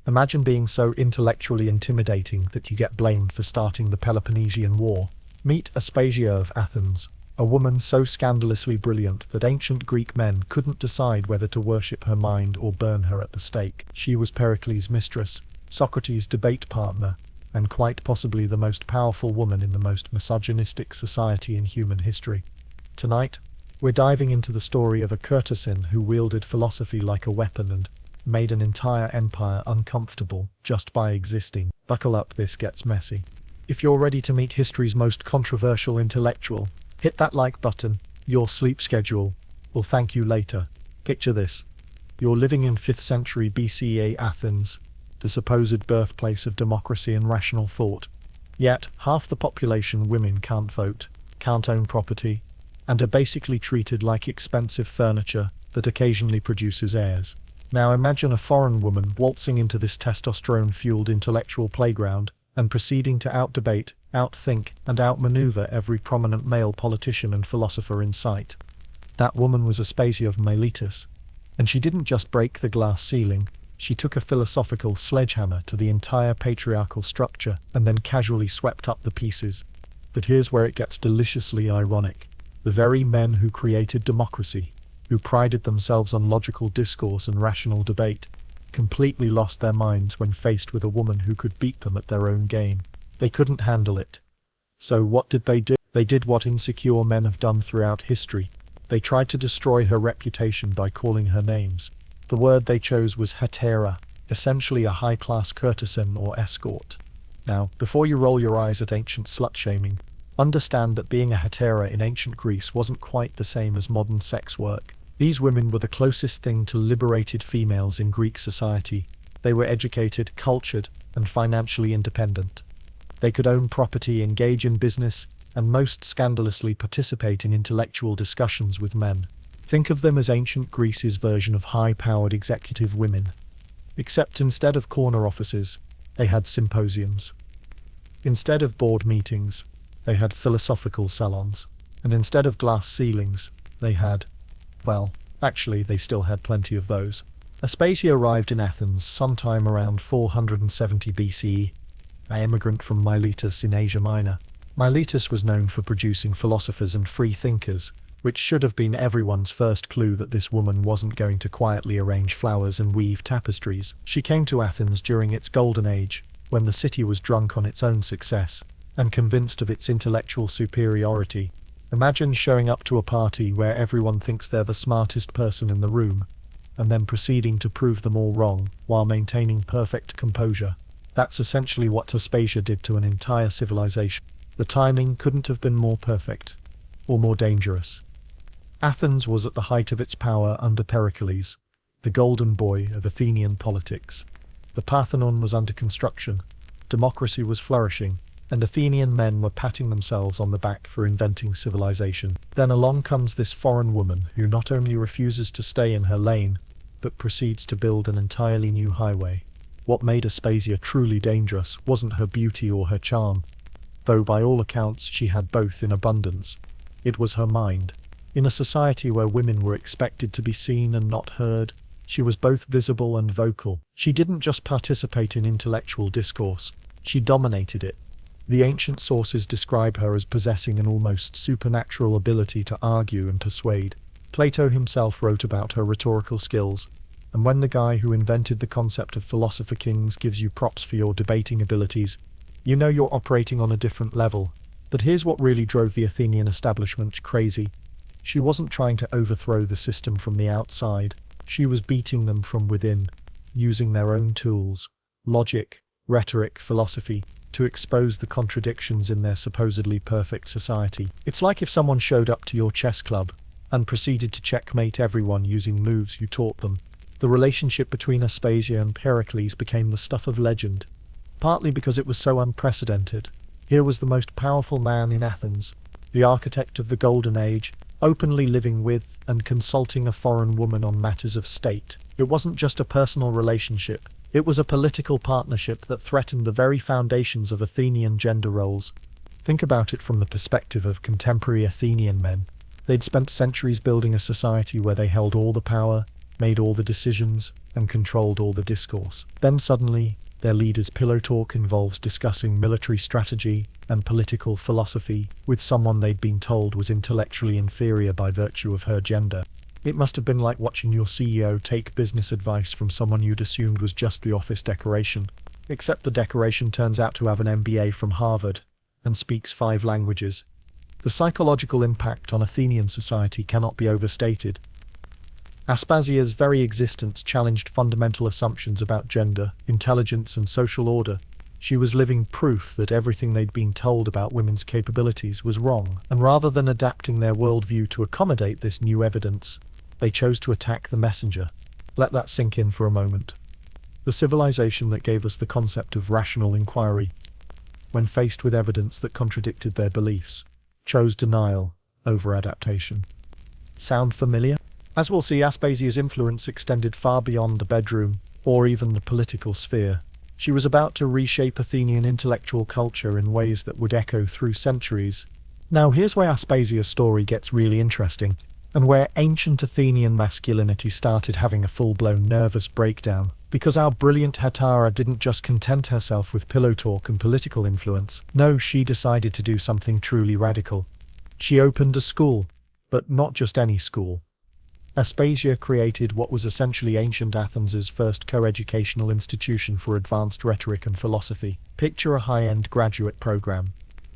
Imagine being so intellectually intimidating that you get blamed for starting the Peloponnesian War. Meet Aspasia of Athens, a woman so scandalously brilliant that ancient Greek men couldn't decide whether to worship her mind or burn her at the stake. She was Pericles' mistress, Socrates' debate partner, and quite possibly the most powerful woman in the most misogynistic society in human history. Tonight, we're diving into the story of a courtesan who wielded philosophy like a weapon and made an entire empire uncomfortable just by existing. Buckle up, this gets messy. If you're ready to meet history's most controversial intellectual, hit that like button. Your sleep schedule will thank you later. Picture this. You're living in 5th century BCE Athens, the supposed birthplace of democracy and rational thought. Yet, half the population women can't vote, can't own property, and are basically treated like expensive furniture that occasionally produces heirs. Now imagine a foreign woman waltzing into this testosterone-fueled intellectual playground and proceeding to out-debate, outthink, and outmaneuver every prominent male politician and philosopher in sight. That woman was Aspasia of Miletus, and she didn't just break the glass ceiling, she took a philosophical sledgehammer to the entire patriarchal structure and then casually swept up the pieces. But here's where it gets deliciously ironic. The very men who created democracy, who prided themselves on logical discourse and rational debate, completely lost their minds when faced with a woman who could beat them at their own game. They couldn't handle it. So what did they do? They did what insecure men have done throughout history. They tried to destroy her reputation by calling her names. The word they chose was hetera, essentially a high-class courtesan or escort. Now, before you roll your eyes at ancient slut-shaming, understand that being a hetera in ancient Greece wasn't quite the same as modern sex work. These women were the closest thing to liberated females in Greek society. They were educated, cultured, and financially independent. They could own property, engage in business, and most scandalously participate in intellectual discussions with men. Think of them as ancient Greece's version of high-powered executive women. Except instead of corner offices, they had symposiums. Instead of board meetings, they had philosophical salons. And instead of glass ceilings, they had, well, actually they still had plenty of those. Aspasia arrived in Athens sometime around 470 BCE, an immigrant from Miletus in Asia Minor. Miletus was known for producing philosophers and free thinkers, which should have been everyone's first clue that this woman wasn't going to quietly arrange flowers and weave tapestries. She came to Athens during its golden age, when the city was drunk on its own success, and convinced of its intellectual superiority. Imagine showing up to a party where everyone thinks they're the smartest person in the room, and then proceeding to prove them all wrong, while maintaining perfect composure. That's essentially what Aspasia did to an entire civilization. The timing couldn't have been more perfect, or more dangerous. Athens was at the height of its power under Pericles, the golden boy of Athenian politics. The Parthenon was under construction, democracy was flourishing, and Athenian men were patting themselves on the back for inventing civilization. Then along comes this foreign woman who not only refuses to stay in her lane, but proceeds to build an entirely new highway. What made Aspasia truly dangerous wasn't her beauty or her charm, though by all accounts she had both in abundance. It was her mind. In a society where women were expected to be seen and not heard, she was both visible and vocal. She didn't just participate in intellectual discourse, she dominated it. The ancient sources describe her as possessing an almost supernatural ability to argue and persuade. Plato himself wrote about her rhetorical skills, and when the guy who invented the concept of philosopher kings gives you props for your debating abilities, you know you're operating on a different level. But here's what really drove the Athenian establishment crazy. She wasn't trying to overthrow the system from the outside, she was beating them from within, using their own tools, logic, rhetoric, philosophy, to expose the contradictions in their supposedly perfect society. It's like if someone showed up to your chess club and proceeded to checkmate everyone using moves you taught them. The relationship between Aspasia and Pericles became the stuff of legend, partly because it was so unprecedented. Here was the most powerful man in Athens, the architect of the Golden Age, openly living with and consulting a foreign woman on matters of state. It wasn't just a personal relationship, it was a political partnership that threatened the very foundations of Athenian gender roles. Think about it from the perspective of contemporary Athenian men. They'd spent centuries building a society where they held all the power, made all the decisions, and controlled all the discourse. Then suddenly, their leader's pillow talk involves discussing military strategy and political philosophy with someone they'd been told was intellectually inferior by virtue of her gender. It must have been like watching your CEO take business advice from someone you'd assumed was just the office decoration. Except the decoration turns out to have an MBA from Harvard and speaks 5 languages. The psychological impact on Athenian society cannot be overstated. Aspasia's very existence challenged fundamental assumptions about gender, intelligence, and social order. She was living proof that everything they'd been told about women's capabilities was wrong, and rather than adapting their worldview to accommodate this new evidence, they chose to attack the messenger. Let that sink in for a moment. The civilization that gave us the concept of rational inquiry, when faced with evidence that contradicted their beliefs, chose denial over adaptation. Sound familiar? As we'll see, Aspasia's influence extended far beyond the bedroom, or even the political sphere. She was about to reshape Athenian intellectual culture in ways that would echo through centuries. Now here's where Aspasia's story gets really interesting, and where ancient Athenian masculinity started having a full-blown nervous breakdown. Because our brilliant Hetara didn't just content herself with pillow talk and political influence. No, she decided to do something truly radical. She opened a school, but not just any school. Aspasia created what was essentially ancient Athens' first co-educational institution for advanced rhetoric and philosophy. Picture a high-end graduate program.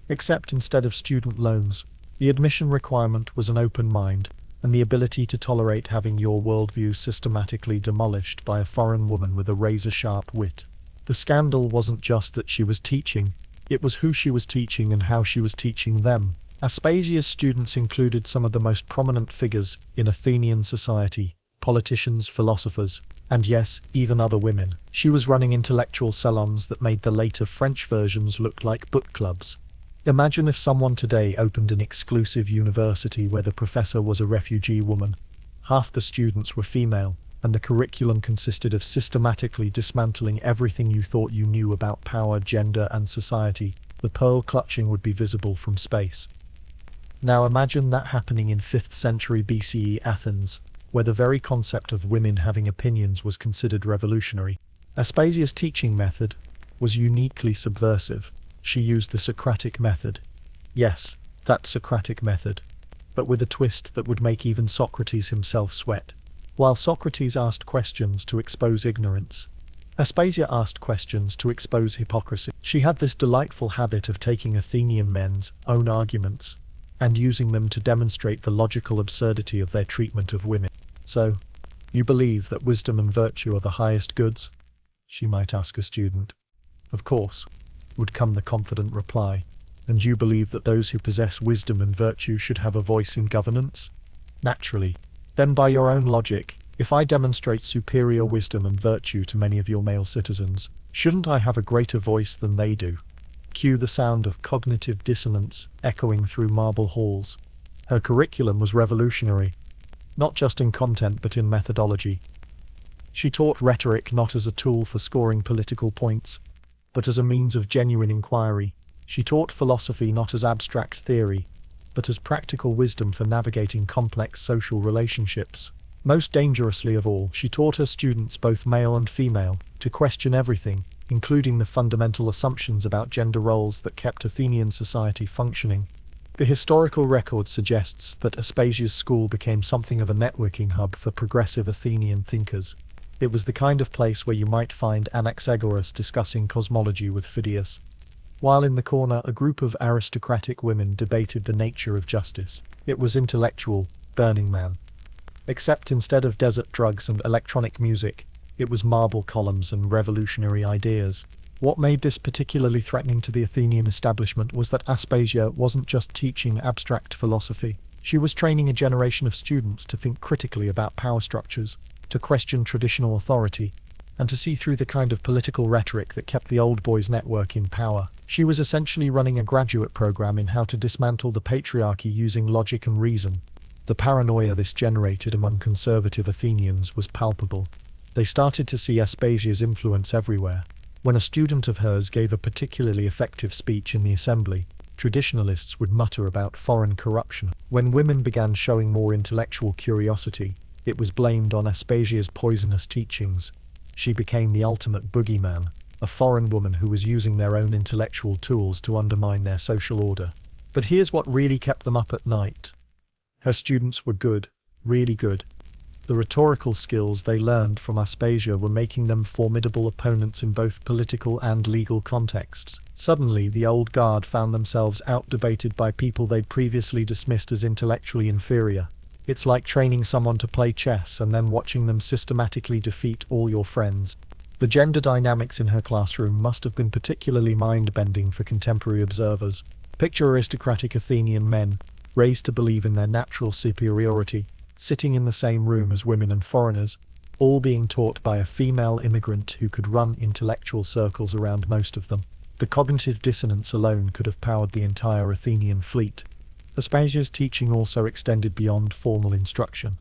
Except instead of student loans, the admission requirement was an open mind, and the ability to tolerate having your worldview systematically demolished by a foreign woman with a razor-sharp wit. The scandal wasn't just that she was teaching, it was who she was teaching and how she was teaching them. Aspasia's students included some of the most prominent figures in Athenian society, politicians, philosophers, and yes, even other women. She was running intellectual salons that made the later French versions look like book clubs. Imagine if someone today opened an exclusive university where the professor was a refugee woman, half the students were female, and the curriculum consisted of systematically dismantling everything you thought you knew about power, gender, and society. The pearl clutching would be visible from space. Now imagine that happening in 5th century BCE Athens, where the very concept of women having opinions was considered revolutionary. Aspasia's teaching method was uniquely subversive. She used the Socratic method. Yes, that Socratic method, but with a twist that would make even Socrates himself sweat. While Socrates asked questions to expose ignorance, Aspasia asked questions to expose hypocrisy. She had this delightful habit of taking Athenian men's own arguments and using them to demonstrate the logical absurdity of their treatment of women. So, you believe that wisdom and virtue are the highest goods? She might ask a student. Of course, would come the confident reply. And you believe that those who possess wisdom and virtue should have a voice in governance? Naturally. Then by your own logic, if I demonstrate superior wisdom and virtue to many of your male citizens, shouldn't I have a greater voice than they do? Cue the sound of cognitive dissonance echoing through marble halls. Her curriculum was revolutionary, not just in content but in methodology. She taught rhetoric not as a tool for scoring political points, but as a means of genuine inquiry. She taught philosophy not as abstract theory, but as practical wisdom for navigating complex social relationships. Most dangerously of all, she taught her students, both male and female, to question everything, including the fundamental assumptions about gender roles that kept Athenian society functioning. The historical record suggests that Aspasia's school became something of a networking hub for progressive Athenian thinkers. It was the kind of place where you might find Anaxagoras discussing cosmology with Phidias, while in the corner a group of aristocratic women debated the nature of justice. It was intellectual, Burning Man. Except instead of desert drugs and electronic music, it was marble columns and revolutionary ideas. What made this particularly threatening to the Athenian establishment was that Aspasia wasn't just teaching abstract philosophy. She was training a generation of students to think critically about power structures, to question traditional authority, and to see through the kind of political rhetoric that kept the old boys' network in power. She was essentially running a graduate program in how to dismantle the patriarchy using logic and reason. The paranoia this generated among conservative Athenians was palpable. They started to see Aspasia's influence everywhere. When a student of hers gave a particularly effective speech in the assembly, traditionalists would mutter about foreign corruption. When women began showing more intellectual curiosity, It was blamed on Aspasia's poisonous teachings. She became the ultimate boogeyman, a foreign woman who was using their own intellectual tools to undermine their social order. But here's what really kept them up at night. Her students were good, really good. The rhetorical skills they learned from Aspasia were making them formidable opponents in both political and legal contexts. Suddenly, the old guard found themselves out-debated by people they'd previously dismissed as intellectually inferior. It's like training someone to play chess and then watching them systematically defeat all your friends. The gender dynamics in her classroom must have been particularly mind-bending for contemporary observers. Picture aristocratic Athenian men, raised to believe in their natural superiority, sitting in the same room as women and foreigners, all being taught by a female immigrant who could run intellectual circles around most of them. The cognitive dissonance alone could have powered the entire Athenian fleet. Aspasia's teaching also extended beyond formal instruction.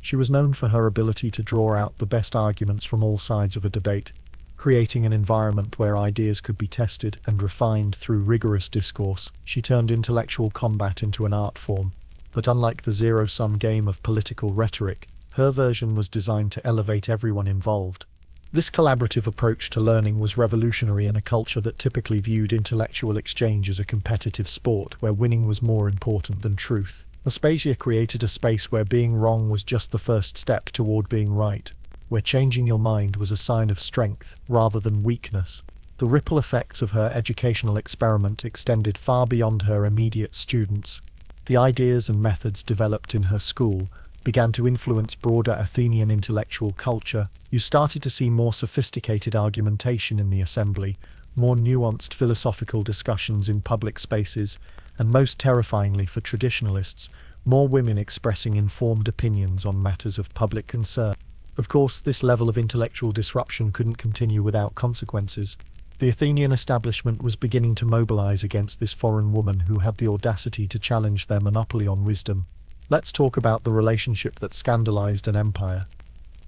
She was known for her ability to draw out the best arguments from all sides of a debate, creating an environment where ideas could be tested and refined through rigorous discourse. She turned intellectual combat into an art form. But unlike the zero-sum game of political rhetoric, her version was designed to elevate everyone involved. This collaborative approach to learning was revolutionary in a culture that typically viewed intellectual exchange as a competitive sport where winning was more important than truth. Aspasia created a space where being wrong was just the first step toward being right, where changing your mind was a sign of strength rather than weakness. The ripple effects of her educational experiment extended far beyond her immediate students. The ideas and methods developed in her school began to influence broader Athenian intellectual culture. You started to see more sophisticated argumentation in the assembly, more nuanced philosophical discussions in public spaces, and most terrifyingly for traditionalists, more women expressing informed opinions on matters of public concern. Of course, this level of intellectual disruption couldn't continue without consequences. The Athenian establishment was beginning to mobilize against this foreign woman who had the audacity to challenge their monopoly on wisdom. Let's talk about the relationship that scandalized an empire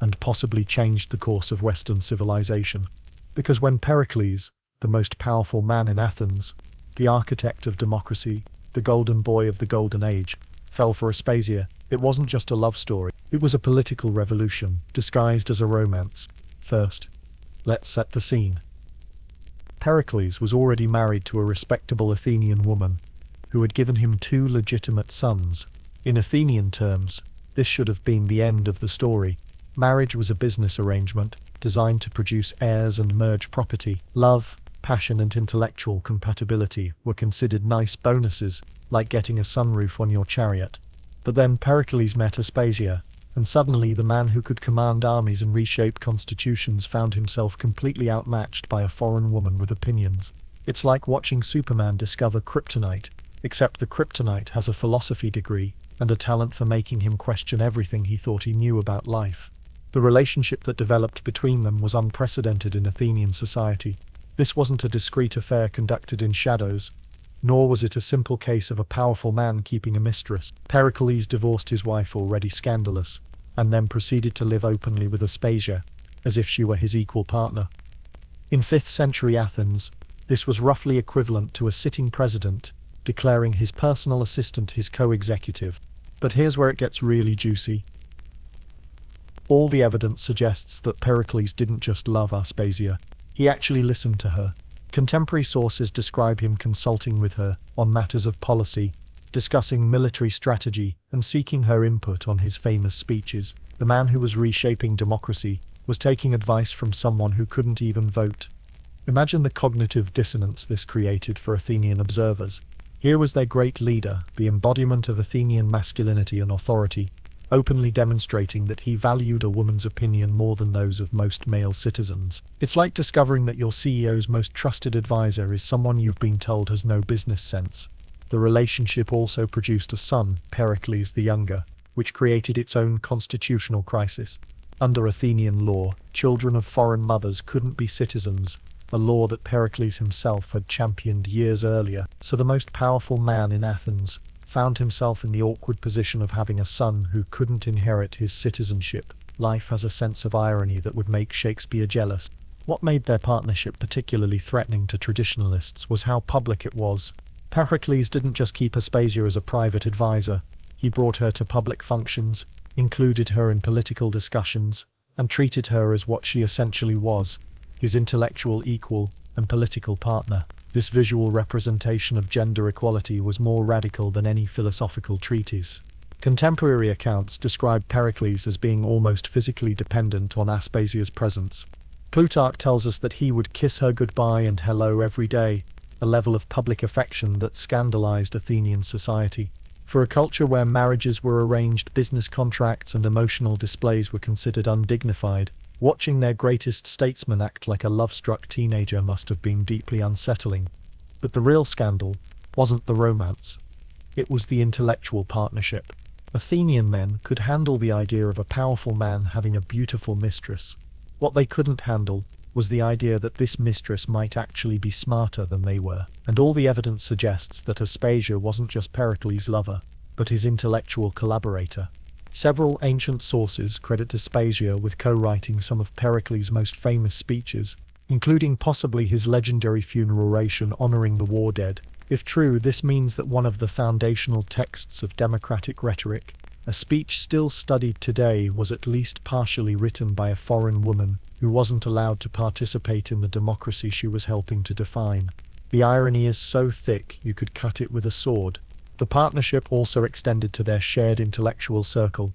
and possibly changed the course of Western civilization. Because when Pericles, the most powerful man in Athens, the architect of democracy, the golden boy of the golden age, fell for Aspasia, it wasn't just a love story. It was a political revolution, disguised as a romance. First, let's set the scene. Pericles was already married to a respectable Athenian woman, who had given him 2 legitimate sons. In Athenian terms, this should have been the end of the story. Marriage was a business arrangement, designed to produce heirs and merge property. Love, passion and intellectual compatibility were considered nice bonuses, like getting a sunroof on your chariot. But then Pericles met Aspasia, and suddenly the man who could command armies and reshape constitutions found himself completely outmatched by a foreign woman with opinions. It's like watching Superman discover kryptonite, except the kryptonite has a philosophy degree and a talent for making him question everything he thought he knew about life. The relationship that developed between them was unprecedented in Athenian society. This wasn't a discreet affair conducted in shadows, nor was it a simple case of a powerful man keeping a mistress. Pericles divorced his wife, already scandalous, and then proceeded to live openly with Aspasia, as if she were his equal partner. In 5th century Athens, this was roughly equivalent to a sitting president declaring his personal assistant his co-executive. But here's where it gets really juicy. All the evidence suggests that Pericles didn't just love Aspasia, he actually listened to her. Contemporary sources describe him consulting with her on matters of policy, discussing military strategy, and seeking her input on his famous speeches. The man who was reshaping democracy was taking advice from someone who couldn't even vote. Imagine the cognitive dissonance this created for Athenian observers. Here was their great leader, the embodiment of Athenian masculinity and authority, openly demonstrating that he valued a woman's opinion more than those of most male citizens. It's like discovering that your CEO's most trusted advisor is someone you've been told has no business sense. The relationship also produced a son, Pericles the Younger, which created its own constitutional crisis. Under Athenian law, children of foreign mothers couldn't be citizens, a law that Pericles himself had championed years earlier. So the most powerful man in Athens found himself in the awkward position of having a son who couldn't inherit his citizenship. Life has a sense of irony that would make Shakespeare jealous. What made their partnership particularly threatening to traditionalists was how public it was. Pericles didn't just keep Aspasia as a private advisor, he brought her to public functions, included her in political discussions, and treated her as what she essentially was, his intellectual equal and political partner. This visual representation of gender equality was more radical than any philosophical treatise. Contemporary accounts describe Pericles as being almost physically dependent on Aspasia's presence. Plutarch tells us that he would kiss her goodbye and hello every day, a level of public affection that scandalized Athenian society. For a culture where marriages were arranged, business contracts and emotional displays were considered undignified, watching their greatest statesman act like a love-struck teenager must have been deeply unsettling. But the real scandal wasn't the romance. It was the intellectual partnership. Athenian men could handle the idea of a powerful man having a beautiful mistress. What they couldn't handle was the idea that this mistress might actually be smarter than they were. And all the evidence suggests that Aspasia wasn't just Pericles' lover, but his intellectual collaborator. Several ancient sources credit Aspasia with co-writing some of Pericles' most famous speeches, including possibly his legendary funeral oration honoring the war dead. If true, this means that one of the foundational texts of democratic rhetoric, a speech still studied today, was at least partially written by a foreign woman who wasn't allowed to participate in the democracy she was helping to define. The irony is so thick you could cut it with a sword. The partnership also extended to their shared intellectual circle.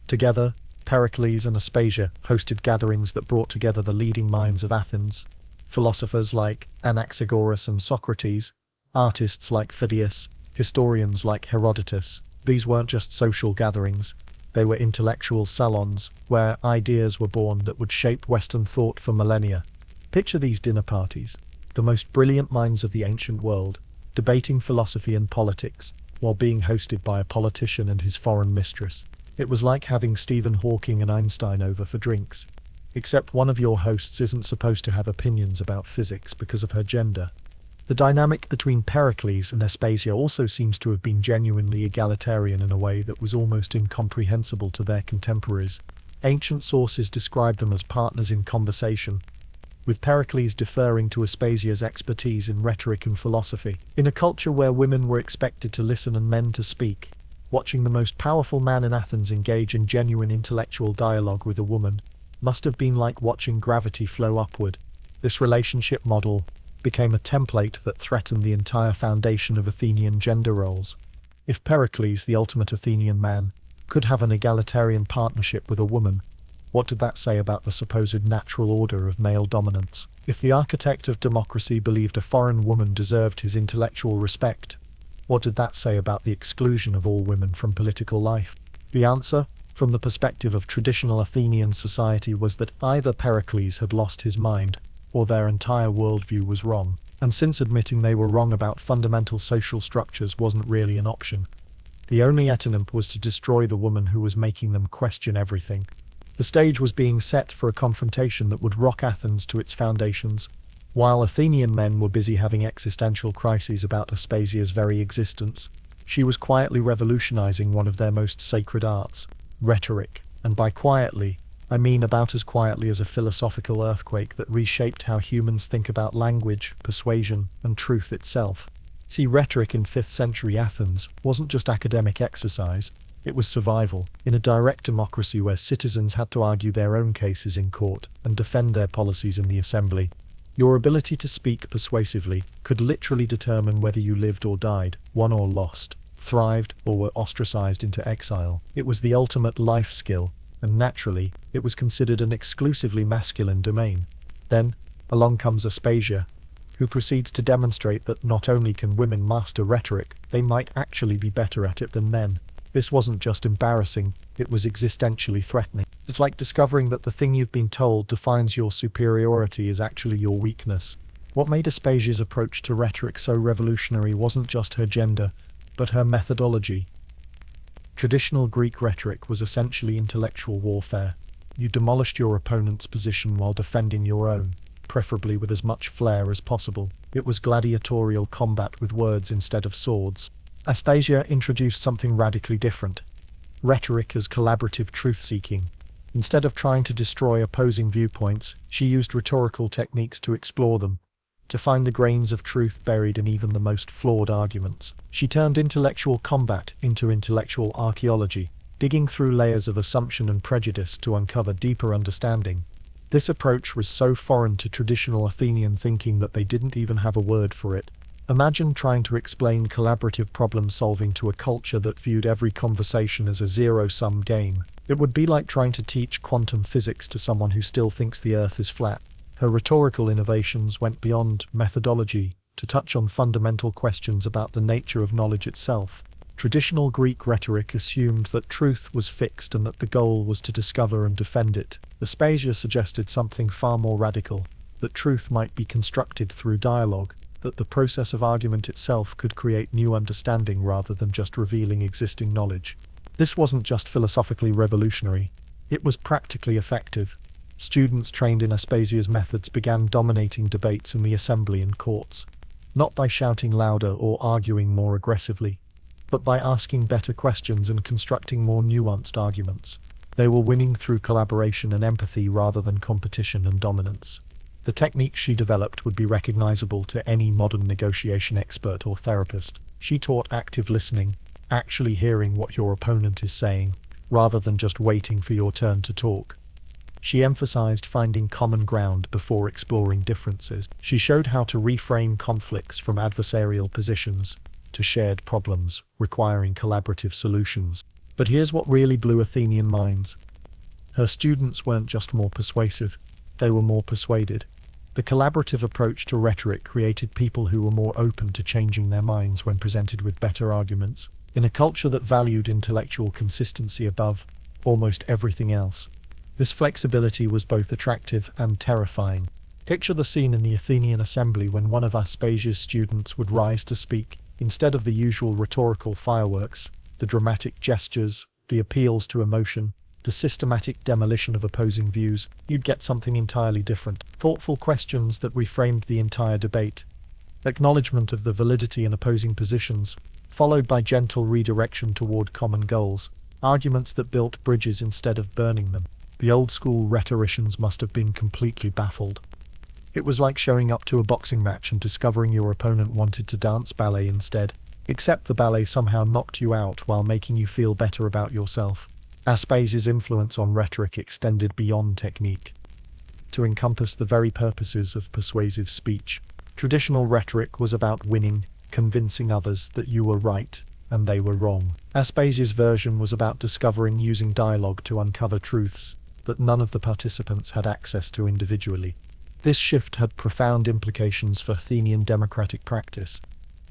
Together, Pericles and Aspasia hosted gatherings that brought together the leading minds of Athens, philosophers like Anaxagoras and Socrates, artists like Phidias, historians like Herodotus. These weren't just social gatherings, they were intellectual salons where ideas were born that would shape Western thought for millennia. Picture these dinner parties, the most brilliant minds of the ancient world, debating philosophy and politics, while being hosted by a politician and his foreign mistress. It was like having Stephen Hawking and Einstein over for drinks. Except one of your hosts isn't supposed to have opinions about physics because of her gender. The dynamic between Pericles and Aspasia also seems to have been genuinely egalitarian in a way that was almost incomprehensible to their contemporaries. Ancient sources describe them as partners in conversation, with Pericles deferring to Aspasia's expertise in rhetoric and philosophy. In a culture where women were expected to listen and men to speak, watching the most powerful man in Athens engage in genuine intellectual dialogue with a woman must have been like watching gravity flow upward. This relationship model became a template that threatened the entire foundation of Athenian gender roles. If Pericles, the ultimate Athenian man, could have an egalitarian partnership with a woman, what did that say about the supposed natural order of male dominance? If the architect of democracy believed a foreign woman deserved his intellectual respect, what did that say about the exclusion of all women from political life? The answer, from the perspective of traditional Athenian society, was that either Pericles had lost his mind, or their entire worldview was wrong. And since admitting they were wrong about fundamental social structures wasn't really an option, the only antidote was to destroy the woman who was making them question everything. The stage was being set for a confrontation that would rock Athens to its foundations. While Athenian men were busy having existential crises about Aspasia's very existence, she was quietly revolutionizing one of their most sacred arts, rhetoric. And by quietly, I mean about as quietly as a philosophical earthquake that reshaped how humans think about language, persuasion, and truth itself. See, rhetoric in 5th century Athens wasn't just academic exercise, it was survival. In a direct democracy where citizens had to argue their own cases in court and defend their policies in the assembly, your ability to speak persuasively could literally determine whether you lived or died, won or lost, thrived or were ostracized into exile. It was the ultimate life skill, and naturally, it was considered an exclusively masculine domain. Then, along comes Aspasia, who proceeds to demonstrate that not only can women master rhetoric, they might actually be better at it than men. This wasn't just embarrassing, it was existentially threatening. It's like discovering that the thing you've been told defines your superiority is actually your weakness. What made Aspasia's approach to rhetoric so revolutionary wasn't just her gender, but her methodology. Traditional Greek rhetoric was essentially intellectual warfare. You demolished your opponent's position while defending your own, preferably with as much flair as possible. It was gladiatorial combat with words instead of swords. Aspasia introduced something radically different. Rhetoric as collaborative truth-seeking. Instead of trying to destroy opposing viewpoints, she used rhetorical techniques to explore them, to find the grains of truth buried in even the most flawed arguments. She turned intellectual combat into intellectual archaeology. digging through layers of assumption and prejudice to uncover deeper understanding. This approach was so foreign to traditional Athenian thinking that they didn't even have a word for it. Imagine trying to explain collaborative problem solving to a culture that viewed every conversation as a zero-sum game. It would be like trying to teach quantum physics to someone who still thinks the Earth is flat. Her rhetorical innovations went beyond methodology to touch on fundamental questions about the nature of knowledge itself. Traditional Greek rhetoric assumed that truth was fixed and that the goal was to discover and defend it. Aspasia suggested something far more radical, that truth might be constructed through dialogue, that the process of argument itself could create new understanding rather than just revealing existing knowledge. This wasn't just philosophically revolutionary, it was practically effective. Students trained in Aspasia's methods began dominating debates in the assembly and courts, not by shouting louder or arguing more aggressively, but by asking better questions and constructing more nuanced arguments. They were winning through collaboration and empathy rather than competition and dominance. The techniques she developed would be recognizable to any modern negotiation expert or therapist. She taught active listening, actually hearing what your opponent is saying, rather than just waiting for your turn to talk. She emphasized finding common ground before exploring differences. She showed how to reframe conflicts from adversarial positions to shared problems, requiring collaborative solutions. But here's what really blew Athenian minds. Her students weren't just more persuasive, they were more persuaded. The collaborative approach to rhetoric created people who were more open to changing their minds when presented with better arguments. In a culture that valued intellectual consistency above almost everything else, this flexibility was both attractive and terrifying. Picture the scene in the Athenian assembly when one of Aspasia's students would rise to speak. Instead of the usual rhetorical fireworks, the dramatic gestures, the appeals to emotion, the systematic demolition of opposing views, you'd get something entirely different. Thoughtful questions that reframed the entire debate, acknowledgement of the validity in opposing positions, followed by gentle redirection toward common goals, arguments that built bridges instead of burning them. The old-school rhetoricians must have been completely baffled. It was like showing up to a boxing match and discovering your opponent wanted to dance ballet instead, except the ballet somehow knocked you out while making you feel better about yourself. Aspasia's influence on rhetoric extended beyond technique to encompass the very purposes of persuasive speech. Traditional rhetoric was about winning, convincing others that you were right and they were wrong. Aspasia's version was about discovering using dialogue to uncover truths that none of the participants had access to individually. This shift had profound implications for Athenian democratic practice.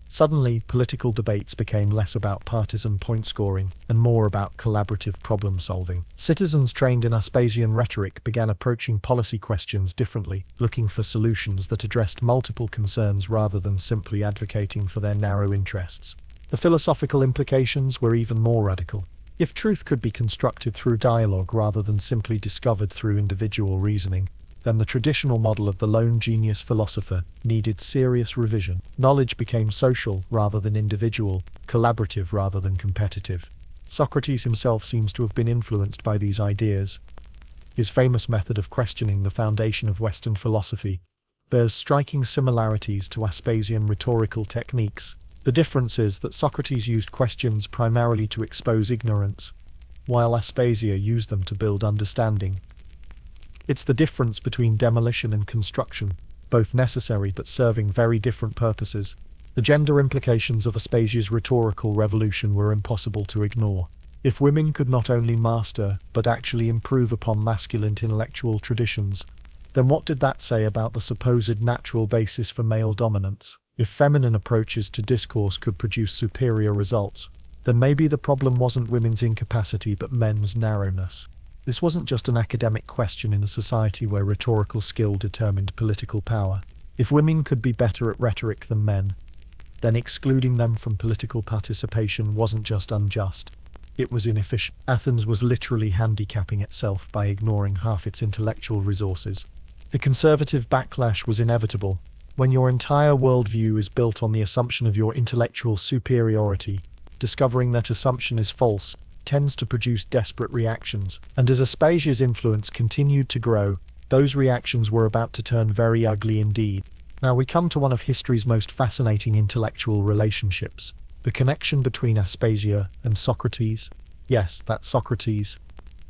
Suddenly, political debates became less about partisan point scoring and more about collaborative problem solving. Citizens trained in Aspasian rhetoric began approaching policy questions differently, looking for solutions that addressed multiple concerns rather than simply advocating for their narrow interests. The philosophical implications were even more radical. If truth could be constructed through dialogue rather than simply discovered through individual reasoning, then the traditional model of the lone genius philosopher needed serious revision. Knowledge became social rather than individual, collaborative rather than competitive. Socrates himself seems to have been influenced by these ideas. His famous method of questioning the foundation of Western philosophy bears striking similarities to Aspasian rhetorical techniques. The difference is that Socrates used questions primarily to expose ignorance, while Aspasia used them to build understanding. It's the difference between demolition and construction, both necessary but serving very different purposes. The gender implications of Aspasia's rhetorical revolution were impossible to ignore. If women could not only master, but actually improve upon masculine intellectual traditions, then what did that say about the supposed natural basis for male dominance? If feminine approaches to discourse could produce superior results, then maybe the problem wasn't women's incapacity but men's narrowness. This wasn't just an academic question in a society where rhetorical skill determined political power. If women could be better at rhetoric than men, then excluding them from political participation wasn't just unjust, it was inefficient. Athens was literally handicapping itself by ignoring half its intellectual resources. The conservative backlash was inevitable. When your entire worldview is built on the assumption of your intellectual superiority, discovering that assumption is false tends to produce desperate reactions, and as Aspasia's influence continued to grow, those reactions were about to turn very ugly indeed. Now we come to one of history's most fascinating intellectual relationships, the connection between Aspasia and Socrates. Yes, that's Socrates.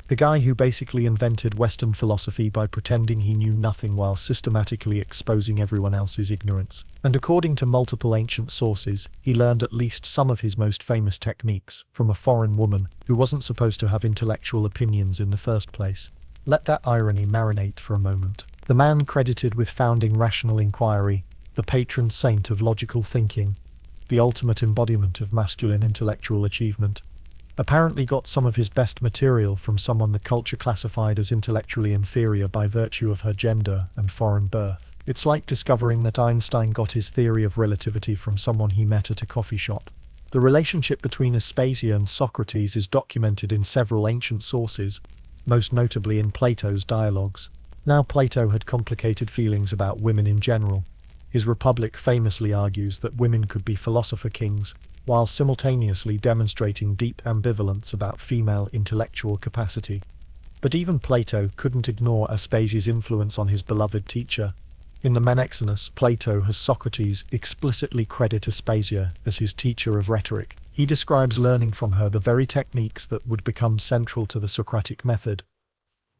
The guy who basically invented Western philosophy by pretending he knew nothing while systematically exposing everyone else's ignorance. And according to multiple ancient sources, he learned at least some of his most famous techniques from a foreign woman who wasn't supposed to have intellectual opinions in the first place. Let that irony marinate for a moment. The man credited with founding rational inquiry, the patron saint of logical thinking, the ultimate embodiment of masculine intellectual achievement, apparently got some of his best material from someone the culture classified as intellectually inferior by virtue of her gender and foreign birth. It's like discovering that Einstein got his theory of relativity from someone he met at a coffee shop. The relationship between Aspasia and Socrates is documented in several ancient sources, most notably in Plato's dialogues. Now, Plato had complicated feelings about women in general. His Republic famously argues that women could be philosopher kings, while simultaneously demonstrating deep ambivalence about female intellectual capacity. But even Plato couldn't ignore Aspasia's influence on his beloved teacher. In the Menexenus, Plato has Socrates explicitly credit Aspasia as his teacher of rhetoric. He describes learning from her the very techniques that would become central to the Socratic method: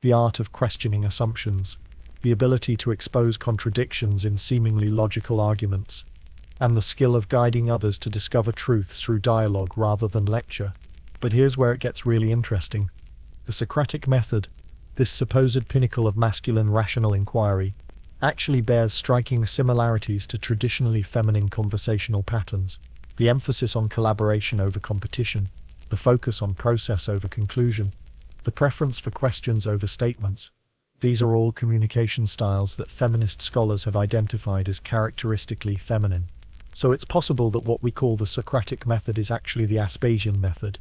the art of questioning assumptions, the ability to expose contradictions in seemingly logical arguments, and the skill of guiding others to discover truths through dialogue rather than lecture. But here's where it gets really interesting. The Socratic method, this supposed pinnacle of masculine rational inquiry, actually bears striking similarities to traditionally feminine conversational patterns. The emphasis on collaboration over competition, the focus on process over conclusion, the preference for questions over statements. These are all communication styles that feminist scholars have identified as characteristically feminine. So it's possible that what we call the Socratic method is actually the Aspasian method,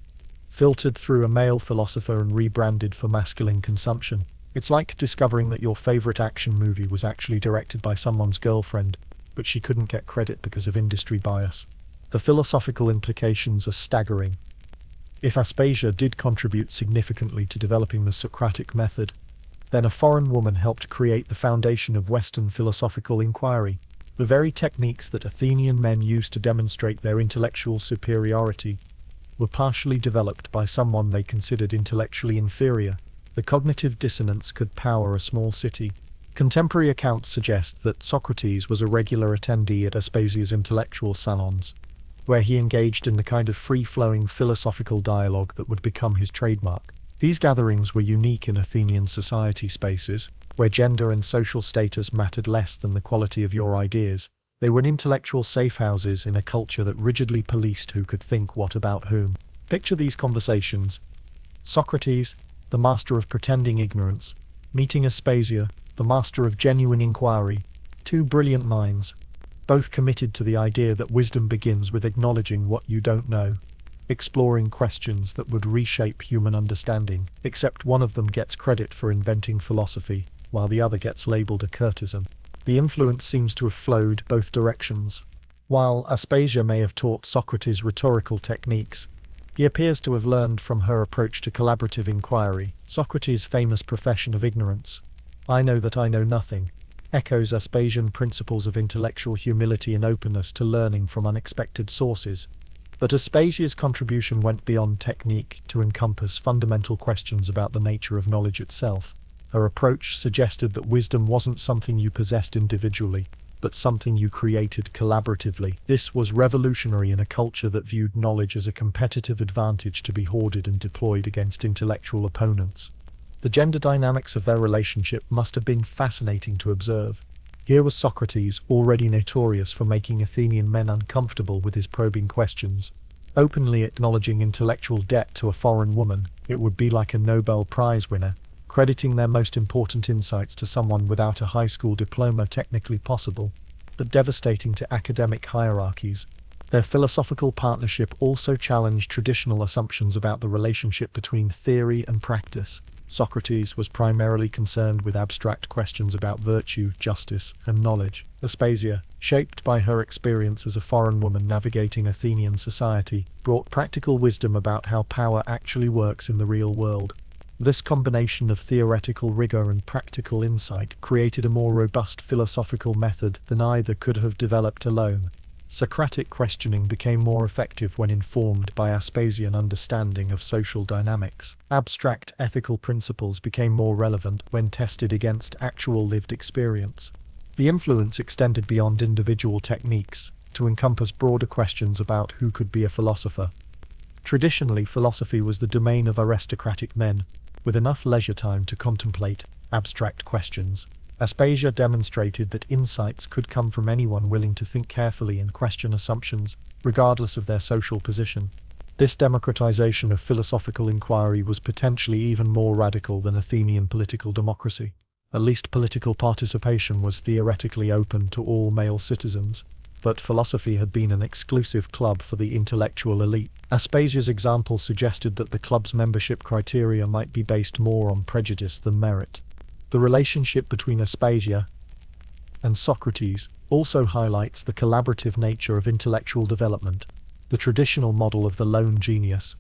filtered through a male philosopher and rebranded for masculine consumption. It's like discovering that your favorite action movie was actually directed by someone's girlfriend, but she couldn't get credit because of industry bias. The philosophical implications are staggering. If Aspasia did contribute significantly to developing the Socratic method, then a foreign woman helped create the foundation of Western philosophical inquiry. The very techniques that Athenian men used to demonstrate their intellectual superiority were partially developed by someone they considered intellectually inferior. The cognitive dissonance could power a small city. Contemporary accounts suggest that Socrates was a regular attendee at Aspasia's intellectual salons, where he engaged in the kind of free-flowing philosophical dialogue that would become his trademark. These gatherings were unique in Athenian society spaces, where gender and social status mattered less than the quality of your ideas. They were intellectual safe houses in a culture that rigidly policed who could think what about whom. Picture these conversations: Socrates, the master of pretending ignorance, meeting Aspasia, the master of genuine inquiry. Two brilliant minds, both committed to the idea that wisdom begins with acknowledging what you don't know, exploring questions that would reshape human understanding. Except one of them gets credit for inventing philosophy, while the other gets labeled a courtesan. The influence seems to have flowed both directions. While Aspasia may have taught Socrates rhetorical techniques, he appears to have learned from her approach to collaborative inquiry. Socrates' famous profession of ignorance, "I know that I know nothing," echoes Aspasian principles of intellectual humility and openness to learning from unexpected sources. But Aspasia's contribution went beyond technique to encompass fundamental questions about the nature of knowledge itself. Her approach suggested that wisdom wasn't something you possessed individually, but something you created collaboratively. This was revolutionary in a culture that viewed knowledge as a competitive advantage to be hoarded and deployed against intellectual opponents. The gender dynamics of their relationship must have been fascinating to observe. Here was Socrates, already notorious for making Athenian men uncomfortable with his probing questions, openly acknowledging intellectual debt to a foreign woman. It would be like a Nobel Prize winner crediting their most important insights to someone without a high school diploma, technically possible, but devastating to academic hierarchies. Their philosophical partnership also challenged traditional assumptions about the relationship between theory and practice. Socrates was primarily concerned with abstract questions about virtue, justice, and knowledge. Aspasia, shaped by her experience as a foreign woman navigating Athenian society, brought practical wisdom about how power actually works in the real world. This combination of theoretical rigor and practical insight created a more robust philosophical method than either could have developed alone. Socratic questioning became more effective when informed by Aspasian understanding of social dynamics. Abstract ethical principles became more relevant when tested against actual lived experience. The influence extended beyond individual techniques to encompass broader questions about who could be a philosopher. Traditionally, philosophy was the domain of aristocratic men, with enough leisure time to contemplate abstract questions. Aspasia demonstrated that insights could come from anyone willing to think carefully and question assumptions, regardless of their social position. This democratization of philosophical inquiry was potentially even more radical than Athenian political democracy. At least political participation was theoretically open to all male citizens, but philosophy had been an exclusive club for the intellectual elite. Aspasia's example suggested that the club's membership criteria might be based more on prejudice than merit. The relationship between Aspasia and Socrates also highlights the collaborative nature of intellectual development. The traditional model of the lone genius,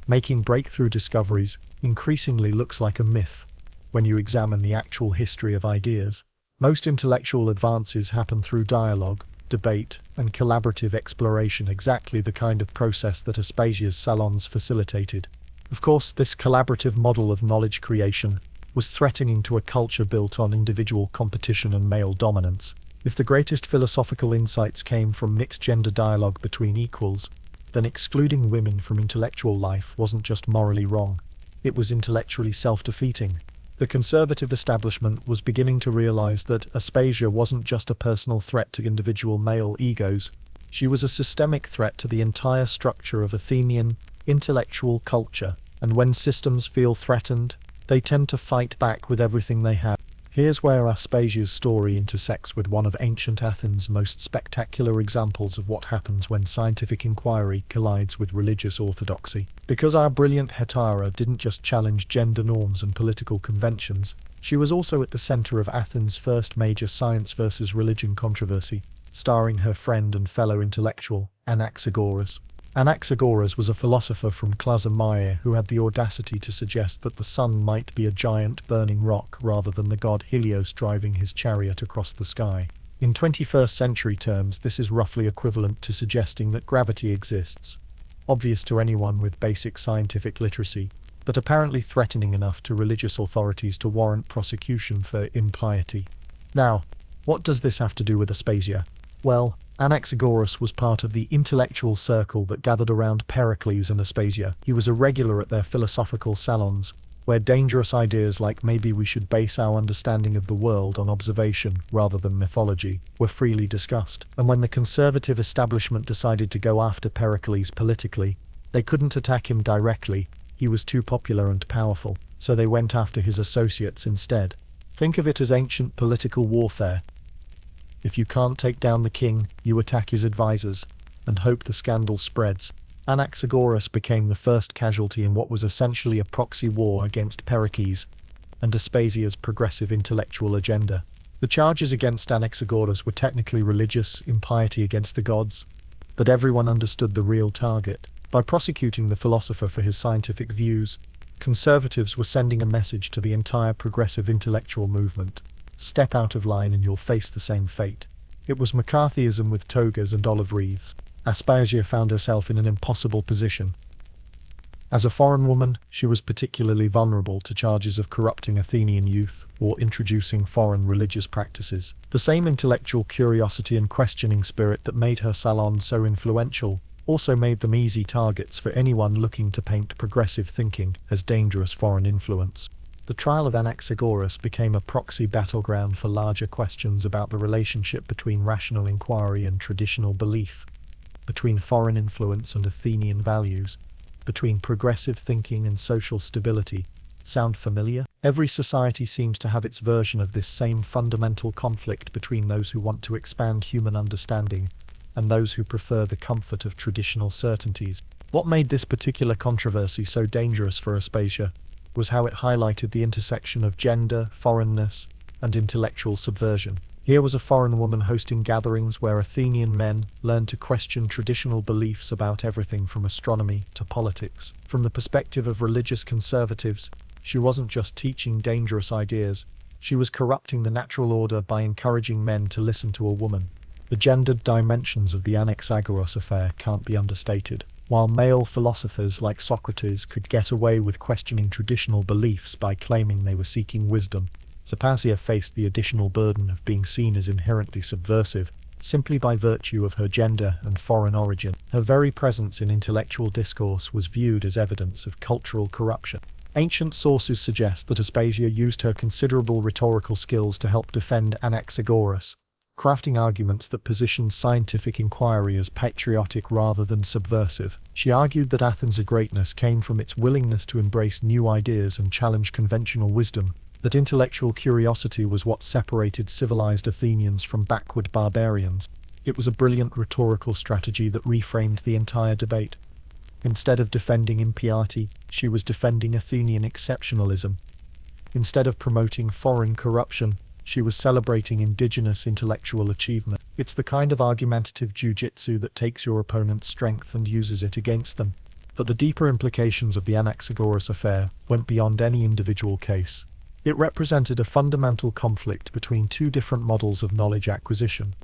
making breakthrough discoveries, increasingly looks like a myth when you examine the actual history of ideas. Most intellectual advances happen through dialogue, debate, and collaborative exploration, exactly the kind of process that Aspasia's salons facilitated. Of course, this collaborative model of knowledge creation was threatening to a culture built on individual competition and male dominance. If the greatest philosophical insights came from mixed-gender dialogue between equals, then excluding women from intellectual life wasn't just morally wrong, it was intellectually self-defeating. The conservative establishment was beginning to realize that Aspasia wasn't just a personal threat to individual male egos, she was a systemic threat to the entire structure of Athenian intellectual culture, and when systems feel threatened, they tend to fight back with everything they have. Here's where Aspasia's story intersects with one of ancient Athens' most spectacular examples of what happens when scientific inquiry collides with religious orthodoxy. Because our brilliant Hetaira didn't just challenge gender norms and political conventions, she was also at the center of Athens' first major science versus religion controversy, starring her friend and fellow intellectual, Anaxagoras. Anaxagoras was a philosopher from Clazomeia who had the audacity to suggest that the sun might be a giant burning rock rather than the god Helios driving his chariot across the sky. In 21st century terms, this is roughly equivalent to suggesting that gravity exists, obvious to anyone with basic scientific literacy, but apparently threatening enough to religious authorities to warrant prosecution for impiety. Now, what does this have to do with Aspasia? Well, Anaxagoras was part of the intellectual circle that gathered around Pericles and Aspasia. He was a regular at their philosophical salons, where dangerous ideas like maybe we should base our understanding of the world on observation rather than mythology were freely discussed. And when the conservative establishment decided to go after Pericles politically, they couldn't attack him directly, he was too popular and powerful, so they went after his associates instead. Think of it as ancient political warfare. If you can't take down the king, you attack his advisors, and hope the scandal spreads. Anaxagoras became the first casualty in what was essentially a proxy war against Pericles and Aspasia's progressive intellectual agenda. The charges against Anaxagoras were technically religious, impiety against the gods, but everyone understood the real target. By prosecuting the philosopher for his scientific views, conservatives were sending a message to the entire progressive intellectual movement. Step out of line and you'll face the same fate. It was McCarthyism with togas and olive wreaths. Aspasia found herself in an impossible position. As a foreign woman, she was particularly vulnerable to charges of corrupting Athenian youth or introducing foreign religious practices. The same intellectual curiosity and questioning spirit that made her salon so influential also made them easy targets for anyone looking to paint progressive thinking as dangerous foreign influence. The trial of Anaxagoras became a proxy battleground for larger questions about the relationship between rational inquiry and traditional belief, between foreign influence and Athenian values, between progressive thinking and social stability. Sound familiar? Every society seems to have its version of this same fundamental conflict between those who want to expand human understanding and those who prefer the comfort of traditional certainties. What made this particular controversy so dangerous for Aspasia was how it highlighted the intersection of gender, foreignness, and intellectual subversion. Here was a foreign woman hosting gatherings where Athenian men learned to question traditional beliefs about everything from astronomy to politics. From the perspective of religious conservatives, she wasn't just teaching dangerous ideas, she was corrupting the natural order by encouraging men to listen to a woman. The gendered dimensions of the Anaxagoras affair can't be understated. While male philosophers like Socrates could get away with questioning traditional beliefs by claiming they were seeking wisdom, Aspasia faced the additional burden of being seen as inherently subversive, simply by virtue of her gender and foreign origin. Her very presence in intellectual discourse was viewed as evidence of cultural corruption. Ancient sources suggest that Aspasia used her considerable rhetorical skills to help defend Anaxagoras, crafting arguments that positioned scientific inquiry as patriotic rather than subversive. She argued that Athens' greatness came from its willingness to embrace new ideas and challenge conventional wisdom, that intellectual curiosity was what separated civilized Athenians from backward barbarians. It was a brilliant rhetorical strategy that reframed the entire debate. Instead of defending impiety, she was defending Athenian exceptionalism. Instead of promoting foreign corruption, she was celebrating indigenous intellectual achievement. It's the kind of argumentative jiu-jitsu that takes your opponent's strength and uses it against them. But the deeper implications of the Anaxagoras affair went beyond any individual case. It represented a fundamental conflict between two different models of knowledge acquisition.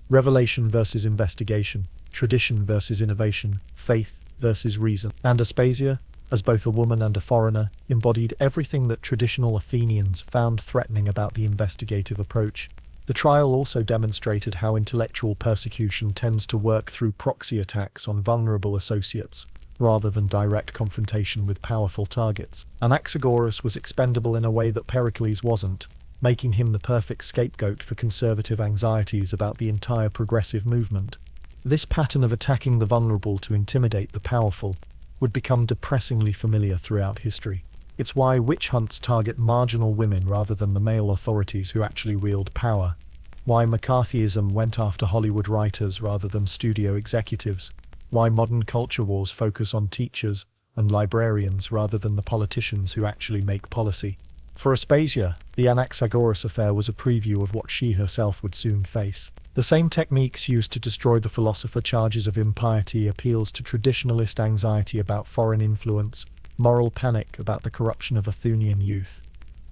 Revelation versus investigation, tradition versus innovation, faith versus reason. And Aspasia, as both a woman and a foreigner, embodied everything that traditional Athenians found threatening about the investigative approach. The trial also demonstrated how intellectual persecution tends to work through proxy attacks on vulnerable associates, rather than direct confrontation with powerful targets. Anaxagoras was expendable in a way that Pericles wasn't, making him the perfect scapegoat for conservative anxieties about the entire progressive movement. This pattern of attacking the vulnerable to intimidate the powerful would become depressingly familiar throughout history. It's why witch hunts target marginal women rather than the male authorities who actually wield power. Why McCarthyism went after Hollywood writers rather than studio executives. Why modern culture wars focus on teachers and librarians rather than the politicians who actually make policy. For Aspasia, the Anaxagoras affair was a preview of what she herself would soon face. The same techniques used to destroy the philosopher charges of impiety appeals to traditionalist anxiety about foreign influence, moral panic about the corruption of Athenian youth,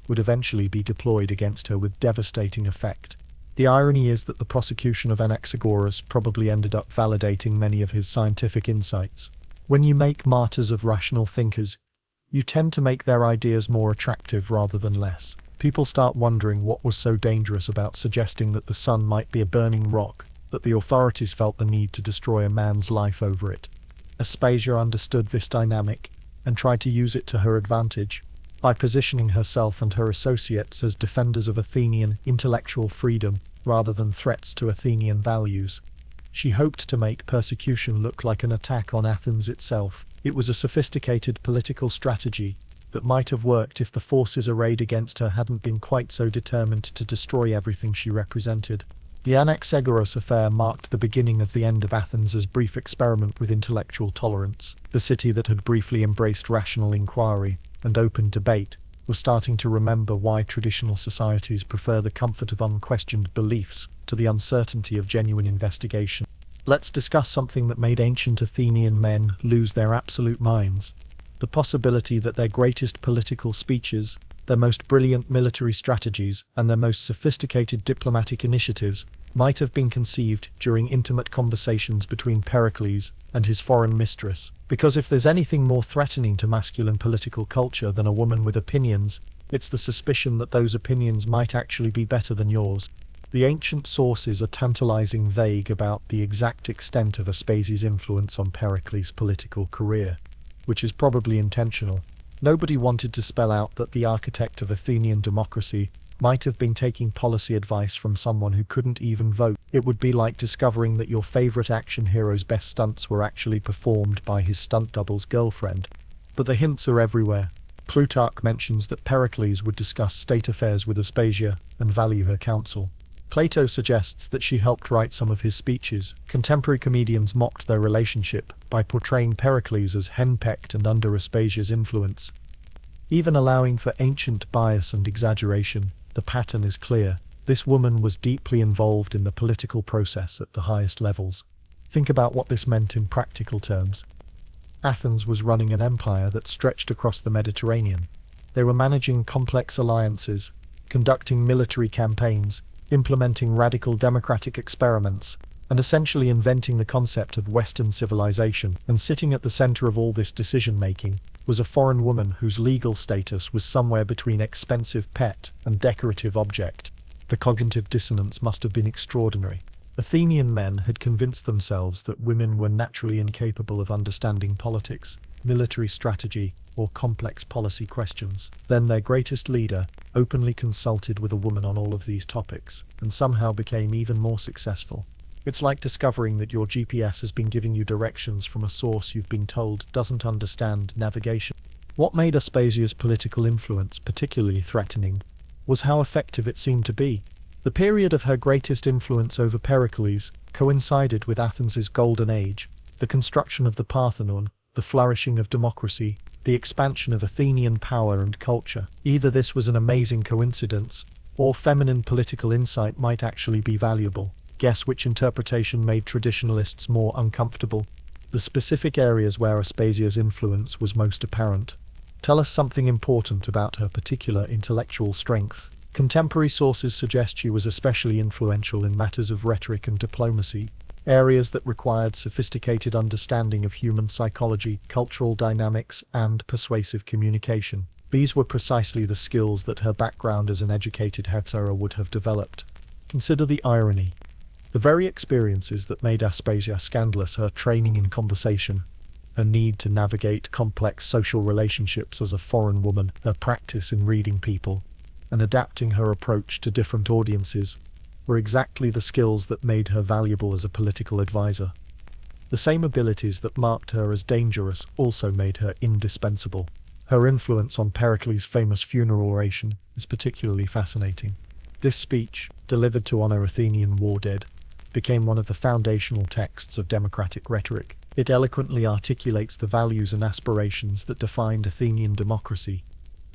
would eventually be deployed against her with devastating effect. The irony is that the prosecution of Anaxagoras probably ended up validating many of his scientific insights. When you make martyrs of rational thinkers, you tend to make their ideas more attractive rather than less. People start wondering what was so dangerous about suggesting that the sun might be a burning rock, that the authorities felt the need to destroy a man's life over it. Aspasia understood this dynamic, and tried to use it to her advantage, by positioning herself and her associates as defenders of Athenian intellectual freedom rather than threats to Athenian values. She hoped to make persecution look like an attack on Athens itself. It was a sophisticated political strategy that might have worked if the forces arrayed against her hadn't been quite so determined to destroy everything she represented. The Anaxagoras affair marked the beginning of the end of Athens' brief experiment with intellectual tolerance. The city that had briefly embraced rational inquiry and open debate was starting to remember why traditional societies prefer the comfort of unquestioned beliefs to the uncertainty of genuine investigation. Let's discuss something that made ancient Athenian men lose their absolute minds: the possibility that their greatest political speeches, their most brilliant military strategies, and their most sophisticated diplomatic initiatives might have been conceived during intimate conversations between Pericles and his foreign mistress. Because if there's anything more threatening to masculine political culture than a woman with opinions, it's the suspicion that those opinions might actually be better than yours. The ancient sources are tantalizing vague about the exact extent of Aspasia's influence on Pericles' political career, which is probably intentional. Nobody wanted to spell out that the architect of Athenian democracy might have been taking policy advice from someone who couldn't even vote. It would be like discovering that your favorite action hero's best stunts were actually performed by his stunt double's girlfriend. But the hints are everywhere. Plutarch mentions that Pericles would discuss state affairs with Aspasia and value her counsel. Plato suggests that she helped write some of his speeches. Contemporary comedians mocked their relationship by portraying Pericles as henpecked and under Aspasia's influence. Even allowing for ancient bias and exaggeration, the pattern is clear. This woman was deeply involved in the political process at the highest levels. Think about what this meant in practical terms. Athens was running an empire that stretched across the Mediterranean. They were managing complex alliances, conducting military campaigns, implementing radical democratic experiments, and essentially inventing the concept of Western civilization. And sitting at the center of all this decision-making was a foreign woman whose legal status was somewhere between expensive pet and decorative object. The cognitive dissonance must have been extraordinary. Athenian men had convinced themselves that women were naturally incapable of understanding politics, military strategy, or complex policy questions. Then their greatest leader openly consulted with a woman on all of these topics, and somehow became even more successful. It's like discovering that your GPS has been giving you directions from a source you've been told doesn't understand navigation. What made Aspasia's political influence particularly threatening was how effective it seemed to be. The period of her greatest influence over Pericles coincided with Athens's golden age, the construction of the Parthenon, the flourishing of democracy, the expansion of Athenian power and culture. Either this was an amazing coincidence, or feminine political insight might actually be valuable. Guess which interpretation made traditionalists more uncomfortable? The specific areas where Aspasia's influence was most apparent tell us something important about her particular intellectual strength. Contemporary sources suggest she was especially influential in matters of rhetoric and diplomacy, areas that required sophisticated understanding of human psychology, cultural dynamics, and persuasive communication. These were precisely the skills that her background as an educated hetera would have developed. Consider the irony. The very experiences that made Aspasia scandalous, her training in conversation, her need to navigate complex social relationships as a foreign woman, her practice in reading people, and adapting her approach to different audiences, were exactly the skills that made her valuable as a political advisor. The same abilities that marked her as dangerous also made her indispensable. Her influence on Pericles' famous funeral oration is particularly fascinating. This speech, delivered to honor Athenian war dead, became one of the foundational texts of democratic rhetoric. It eloquently articulates the values and aspirations that defined Athenian democracy,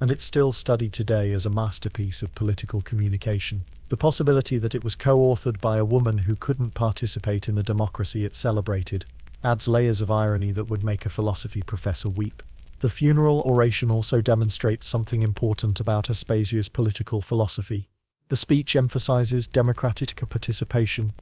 and it's still studied today as a masterpiece of political communication. The possibility that it was co-authored by a woman who couldn't participate in the democracy it celebrated adds layers of irony that would make a philosophy professor weep. The funeral oration also demonstrates something important about Aspasia's political philosophy. The speech emphasizes democratic participation,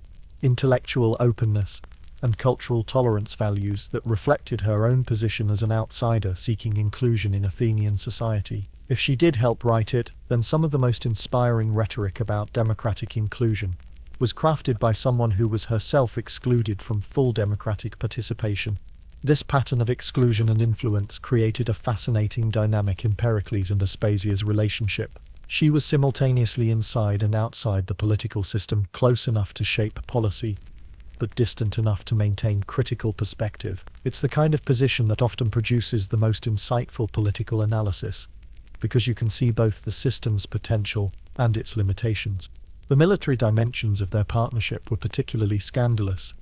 intellectual openness, and cultural tolerance, values that reflected her own position as an outsider seeking inclusion in Athenian society. If she did help write it, then some of the most inspiring rhetoric about democratic inclusion was crafted by someone who was herself excluded from full democratic participation. This pattern of exclusion and influence created a fascinating dynamic in Pericles and Aspasia's relationship. She was simultaneously inside and outside the political system, close enough to shape policy, but distant enough to maintain critical perspective. It's the kind of position that often produces the most insightful political analysis, because you can see both the system's potential and its limitations. The military dimensions of their partnership were particularly scandalous.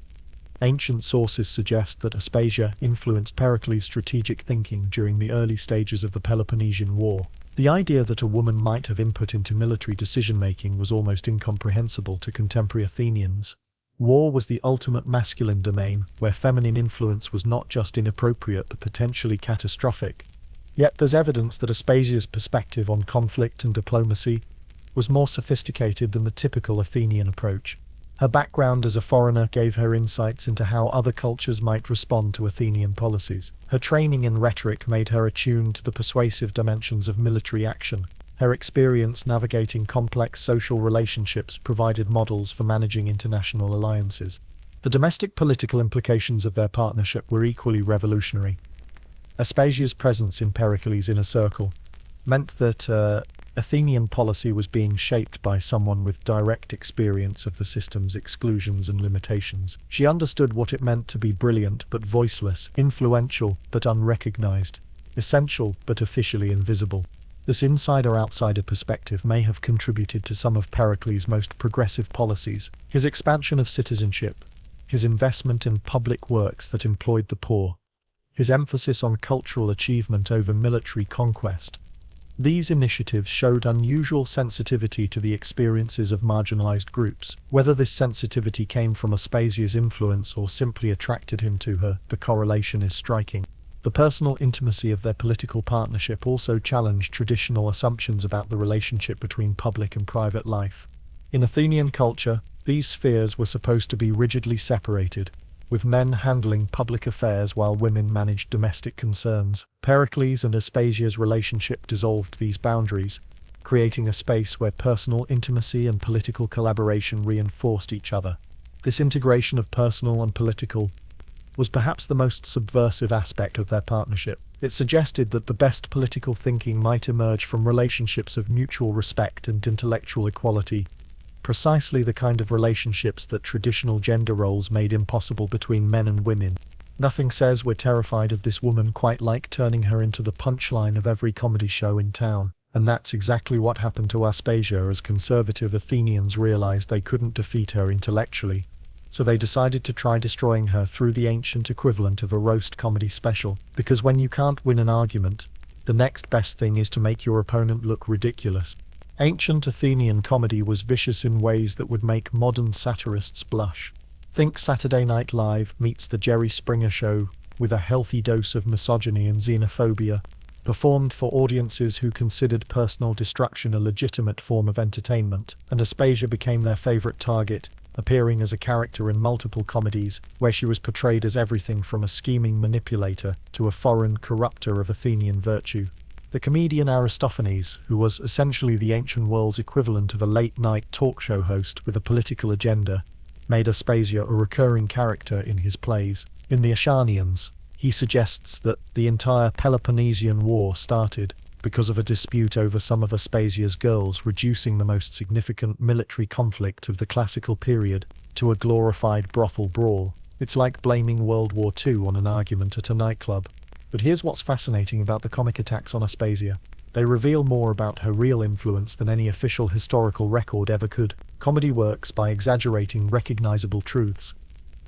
Ancient sources suggest that Aspasia influenced Pericles' strategic thinking during the early stages of the Peloponnesian War. The idea that a woman might have input into military decision-making was almost incomprehensible to contemporary Athenians. War was the ultimate masculine domain, where feminine influence was not just inappropriate but potentially catastrophic. Yet there's evidence that Aspasia's perspective on conflict and diplomacy was more sophisticated than the typical Athenian approach. Her background as a foreigner gave her insights into how other cultures might respond to Athenian policies. Her training in rhetoric made her attuned to the persuasive dimensions of military action. Her experience navigating complex social relationships provided models for managing international alliances. The domestic political implications of their partnership were equally revolutionary. Aspasia's presence in Pericles' inner circle meant that Athenian policy was being shaped by someone with direct experience of the system's exclusions and limitations. She understood what it meant to be brilliant but voiceless, influential but unrecognized, essential but officially invisible. This insider-outsider perspective may have contributed to some of Pericles' most progressive policies. His expansion of citizenship, his investment in public works that employed the poor, his emphasis on cultural achievement over military conquest. These initiatives showed unusual sensitivity to the experiences of marginalized groups. Whether this sensitivity came from Aspasia's influence or simply attracted him to her, the correlation is striking. The personal intimacy of their political partnership also challenged traditional assumptions about the relationship between public and private life. In Athenian culture, these spheres were supposed to be rigidly separated, with men handling public affairs while women managed domestic concerns. Pericles and Aspasia's relationship dissolved these boundaries, creating a space where personal intimacy and political collaboration reinforced each other. This integration of personal and political was perhaps the most subversive aspect of their partnership. It suggested that the best political thinking might emerge from relationships of mutual respect and intellectual equality, precisely the kind of relationships that traditional gender roles made impossible between men and women. Nothing says we're terrified of this woman quite like turning her into the punchline of every comedy show in town. And that's exactly what happened to Aspasia as conservative Athenians realized they couldn't defeat her intellectually. So they decided to try destroying her through the ancient equivalent of a roast comedy special. Because when you can't win an argument, the next best thing is to make your opponent look ridiculous. Ancient Athenian comedy was vicious in ways that would make modern satirists blush. Think Saturday Night Live meets the Jerry Springer Show, with a healthy dose of misogyny and xenophobia, performed for audiences who considered personal destruction a legitimate form of entertainment, and Aspasia became their favorite target, appearing as a character in multiple comedies, where she was portrayed as everything from a scheming manipulator to a foreign corrupter of Athenian virtue. The comedian Aristophanes, who was essentially the ancient world's equivalent of a late-night talk show host with a political agenda, made Aspasia a recurring character in his plays. In the Aeschines, he suggests that the entire Peloponnesian War started because of a dispute over some of Aspasia's girls, reducing the most significant military conflict of the classical period to a glorified brothel brawl. It's like blaming World War II on an argument at a nightclub. But here's what's fascinating about the comic attacks on Aspasia. They reveal more about her real influence than any official historical record ever could. Comedy works by exaggerating recognizable truths,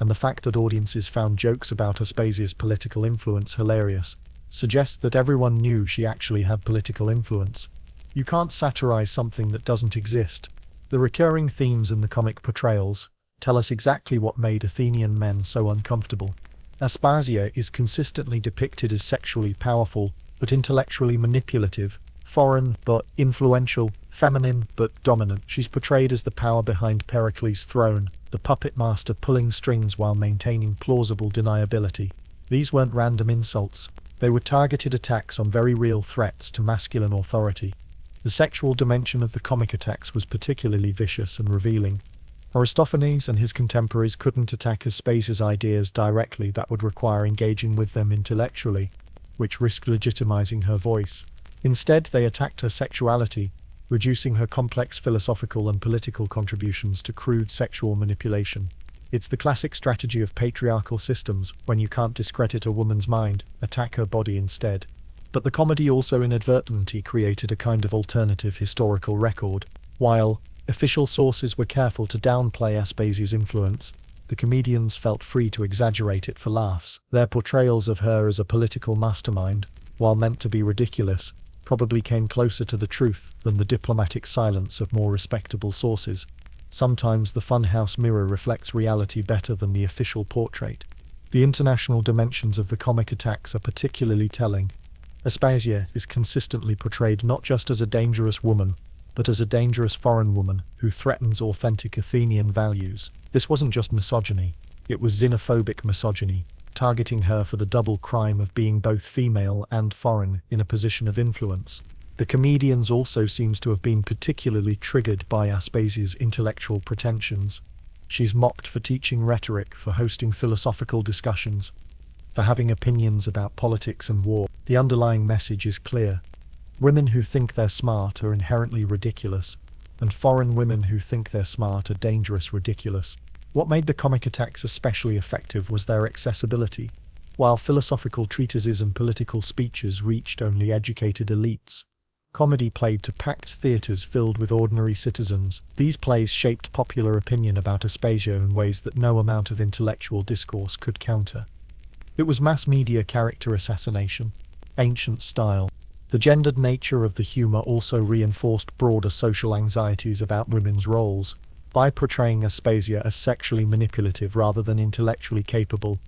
and the fact that audiences found jokes about Aspasia's political influence hilarious suggests that everyone knew she actually had political influence. You can't satirize something that doesn't exist. The recurring themes in the comic portrayals tell us exactly what made Athenian men so uncomfortable. Aspasia is consistently depicted as sexually powerful, but intellectually manipulative, foreign but influential, feminine but dominant. She's portrayed as the power behind Pericles' throne, the puppet master pulling strings while maintaining plausible deniability. These weren't random insults. They were targeted attacks on very real threats to masculine authority. The sexual dimension of the comic attacks was particularly vicious and revealing. Aristophanes and his contemporaries couldn't attack Aspasia's ideas directly. That would require engaging with them intellectually, which risked legitimizing her voice. Instead, they attacked her sexuality, reducing her complex philosophical and political contributions to crude sexual manipulation. It's the classic strategy of patriarchal systems: when you can't discredit a woman's mind, attack her body instead. But the comedy also inadvertently created a kind of alternative historical record. While official sources were careful to downplay Aspasia's influence, the comedians felt free to exaggerate it for laughs. Their portrayals of her as a political mastermind, while meant to be ridiculous, probably came closer to the truth than the diplomatic silence of more respectable sources. Sometimes the funhouse mirror reflects reality better than the official portrait. The international dimensions of the comic attacks are particularly telling. Aspasia is consistently portrayed not just as a dangerous woman, but as a dangerous foreign woman who threatens authentic Athenian values. This wasn't just misogyny, it was xenophobic misogyny, targeting her for the double crime of being both female and foreign in a position of influence. The comedians also seems to have been particularly triggered by Aspasia's intellectual pretensions. She's mocked for teaching rhetoric, for hosting philosophical discussions, for having opinions about politics and war. The underlying message is clear. Women who think they're smart are inherently ridiculous, and foreign women who think they're smart are dangerous ridiculous. What made the comic attacks especially effective was their accessibility. While philosophical treatises and political speeches reached only educated elites, comedy played to packed theatres filled with ordinary citizens. These plays shaped popular opinion about Aspasia in ways that no amount of intellectual discourse could counter. It was mass media character assassination, ancient style. The gendered nature of the humour also reinforced broader social anxieties about women's roles. By portraying Aspasia as sexually manipulative rather than intellectually capable,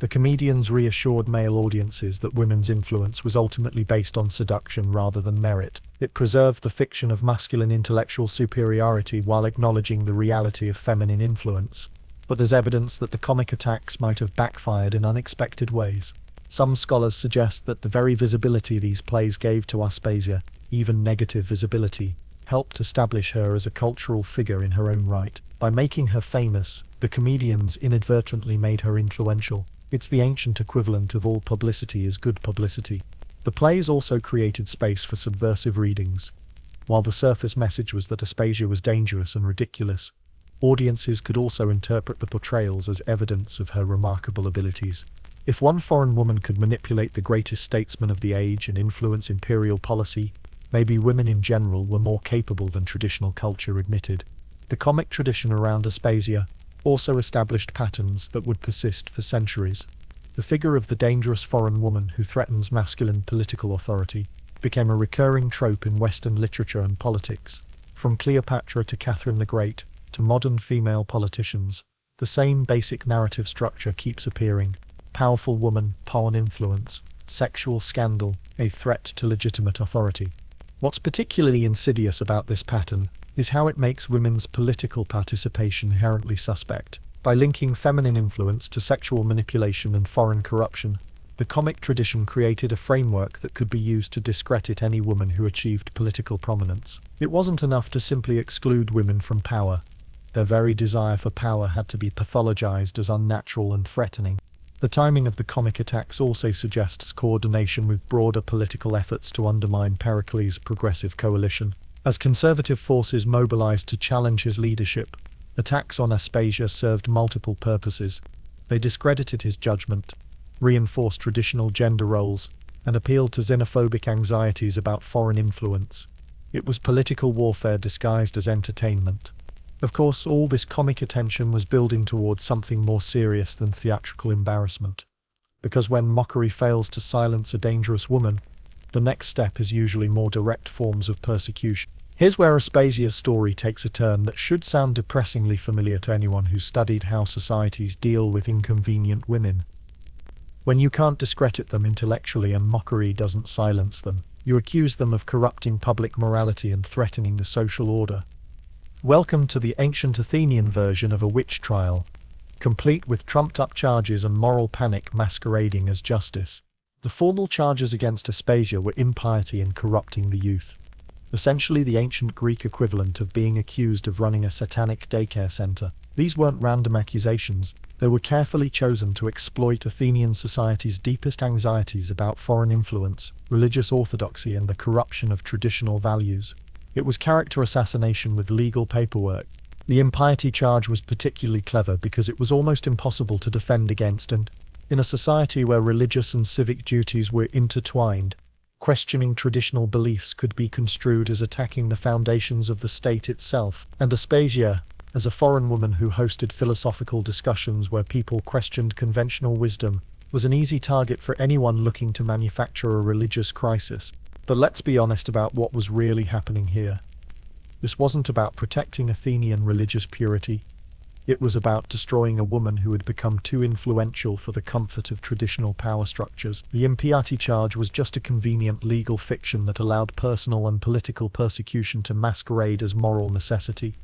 The comedians reassured male audiences that women's influence was ultimately based on seduction rather than merit. It preserved the fiction of masculine intellectual superiority while acknowledging the reality of feminine influence. But there's evidence that the comic attacks might have backfired in unexpected ways. Some scholars suggest that the very visibility these plays gave to Aspasia, even negative visibility, helped establish her as a cultural figure in her own right. By making her famous, the comedians inadvertently made her influential. It's the ancient equivalent of all publicity is good publicity. The plays also created space for subversive readings. While the surface message was that Aspasia was dangerous and ridiculous, audiences could also interpret the portrayals as evidence of her remarkable abilities. If one foreign woman could manipulate the greatest statesman of the age and influence imperial policy, maybe women in general were more capable than traditional culture admitted. The comic tradition around Aspasia also established patterns that would persist for centuries. The figure of the dangerous foreign woman who threatens masculine political authority became a recurring trope in Western literature and politics. From Cleopatra to Catherine the Great to modern female politicians, the same basic narrative structure keeps appearing. Powerful woman, pawn influence, sexual scandal, a threat to legitimate authority. What's particularly insidious about this pattern is how it makes women's political participation inherently suspect. By linking feminine influence to sexual manipulation and foreign corruption, the comic tradition created a framework that could be used to discredit any woman who achieved political prominence. It wasn't enough to simply exclude women from power. Their very desire for power had to be pathologized as unnatural and threatening. The timing of the comic attacks also suggests coordination with broader political efforts to undermine Pericles' progressive coalition. As conservative forces mobilized to challenge his leadership, attacks on Aspasia served multiple purposes. They discredited his judgment, reinforced traditional gender roles, and appealed to xenophobic anxieties about foreign influence. It was political warfare disguised as entertainment. Of course, all this comic attention was building towards something more serious than theatrical embarrassment. Because when mockery fails to silence a dangerous woman, the next step is usually more direct forms of persecution. Here's where Aspasia's story takes a turn that should sound depressingly familiar to anyone who's studied how societies deal with inconvenient women. When you can't discredit them intellectually and mockery doesn't silence them, you accuse them of corrupting public morality and threatening the social order. Welcome to the ancient Athenian version of a witch trial, complete with trumped-up charges and moral panic masquerading as justice. The formal charges against Aspasia were impiety and corrupting the youth. Essentially the ancient Greek equivalent of being accused of running a satanic daycare center. These weren't random accusations, they were carefully chosen to exploit Athenian society's deepest anxieties about foreign influence, religious orthodoxy, and the corruption of traditional values. It was character assassination with legal paperwork. The impiety charge was particularly clever because it was almost impossible to defend against, and, in a society where religious and civic duties were intertwined, questioning traditional beliefs could be construed as attacking the foundations of the state itself. And Aspasia, as a foreign woman who hosted philosophical discussions where people questioned conventional wisdom, was an easy target for anyone looking to manufacture a religious crisis. But let's be honest about what was really happening here. This wasn't about protecting Athenian religious purity. It was about destroying a woman who had become too influential for the comfort of traditional power structures. The impiety charge was just a convenient legal fiction that allowed personal and political persecution to masquerade as moral necessity.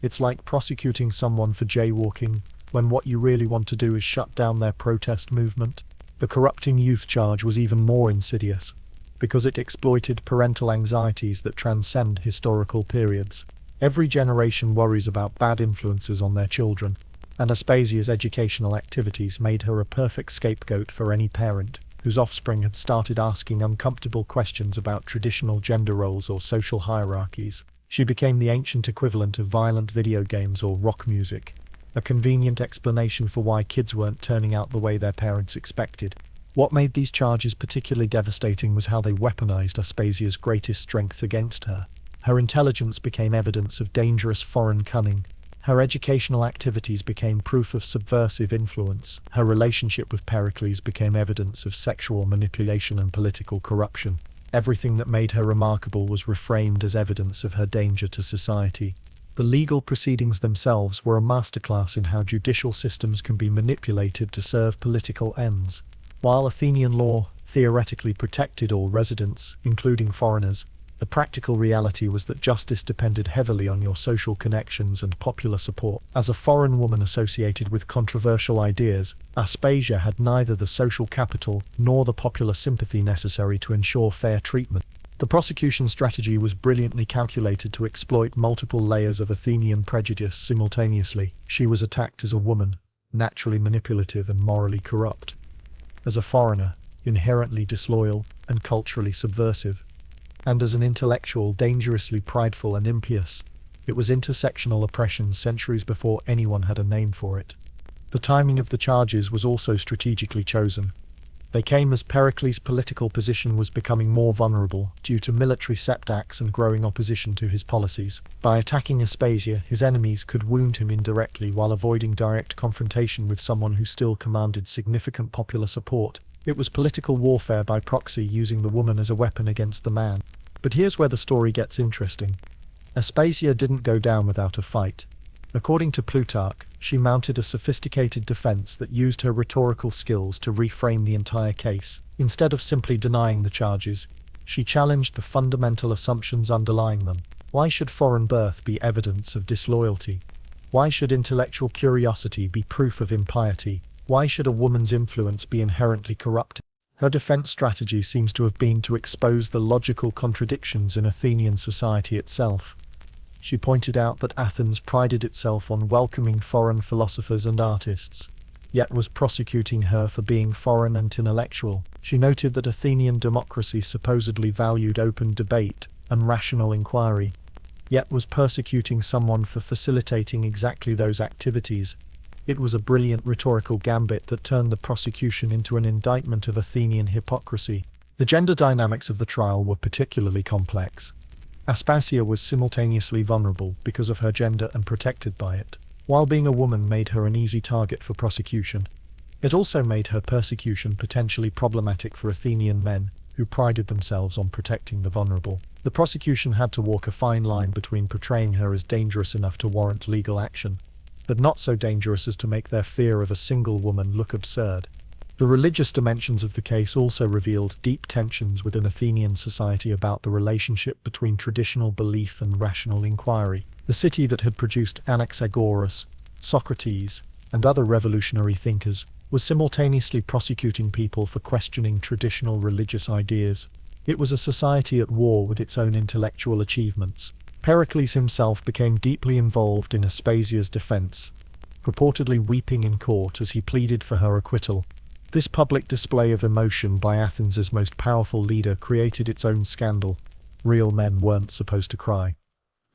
It's like prosecuting someone for jaywalking, when what you really want to do is shut down their protest movement. The corrupting youth charge was even more insidious, because it exploited parental anxieties that transcend historical periods. Every generation worries about bad influences on their children, and Aspasia's educational activities made her a perfect scapegoat for any parent whose offspring had started asking uncomfortable questions about traditional gender roles or social hierarchies. She became the ancient equivalent of violent video games or rock music, a convenient explanation for why kids weren't turning out the way their parents expected. What made these charges particularly devastating was how they weaponized Aspasia's greatest strength against her. Her intelligence became evidence of dangerous foreign cunning. Her educational activities became proof of subversive influence. Her relationship with Pericles became evidence of sexual manipulation and political corruption. Everything that made her remarkable was reframed as evidence of her danger to society. The legal proceedings themselves were a masterclass in how judicial systems can be manipulated to serve political ends. While Athenian law theoretically protected all residents, including foreigners, the practical reality was that justice depended heavily on your social connections and popular support. As a foreign woman associated with controversial ideas, Aspasia had neither the social capital nor the popular sympathy necessary to ensure fair treatment. The prosecution strategy was brilliantly calculated to exploit multiple layers of Athenian prejudice simultaneously. She was attacked as a woman, naturally manipulative and morally corrupt. As a foreigner, inherently disloyal and culturally subversive. And as an intellectual, dangerously prideful and impious. It was intersectional oppression centuries before anyone had a name for it. The timing of the charges was also strategically chosen. They came as Pericles' political position was becoming more vulnerable due to military setbacks and growing opposition to his policies. By attacking Aspasia, his enemies could wound him indirectly while avoiding direct confrontation with someone who still commanded significant popular support. It was political warfare by proxy, using the woman as a weapon against the man. But here's where the story gets interesting. Aspasia didn't go down without a fight. According to Plutarch, she mounted a sophisticated defense that used her rhetorical skills to reframe the entire case. Instead of simply denying the charges, she challenged the fundamental assumptions underlying them. Why should foreign birth be evidence of disloyalty? Why should intellectual curiosity be proof of impiety? Why should a woman's influence be inherently corrupt? Her defense strategy seems to have been to expose the logical contradictions in Athenian society itself. She pointed out that Athens prided itself on welcoming foreign philosophers and artists, yet was prosecuting her for being foreign and intellectual. She noted that Athenian democracy supposedly valued open debate and rational inquiry, yet was persecuting someone for facilitating exactly those activities. It was a brilliant rhetorical gambit that turned the prosecution into an indictment of Athenian hypocrisy. The gender dynamics of the trial were particularly complex. Aspasia was simultaneously vulnerable because of her gender and protected by it. While being a woman made her an easy target for prosecution, it also made her persecution potentially problematic for Athenian men, who prided themselves on protecting the vulnerable. The prosecution had to walk a fine line between portraying her as dangerous enough to warrant legal action, but not so dangerous as to make their fear of a single woman look absurd. The religious dimensions of the case also revealed deep tensions within Athenian society about the relationship between traditional belief and rational inquiry. The city that had produced Anaxagoras, Socrates, and other revolutionary thinkers was simultaneously prosecuting people for questioning traditional religious ideas. It was a society at war with its own intellectual achievements. Pericles himself became deeply involved in Aspasia's defense, purportedly weeping in court as he pleaded for her acquittal. This public display of emotion by Athens' most powerful leader created its own scandal. Real men weren't supposed to cry,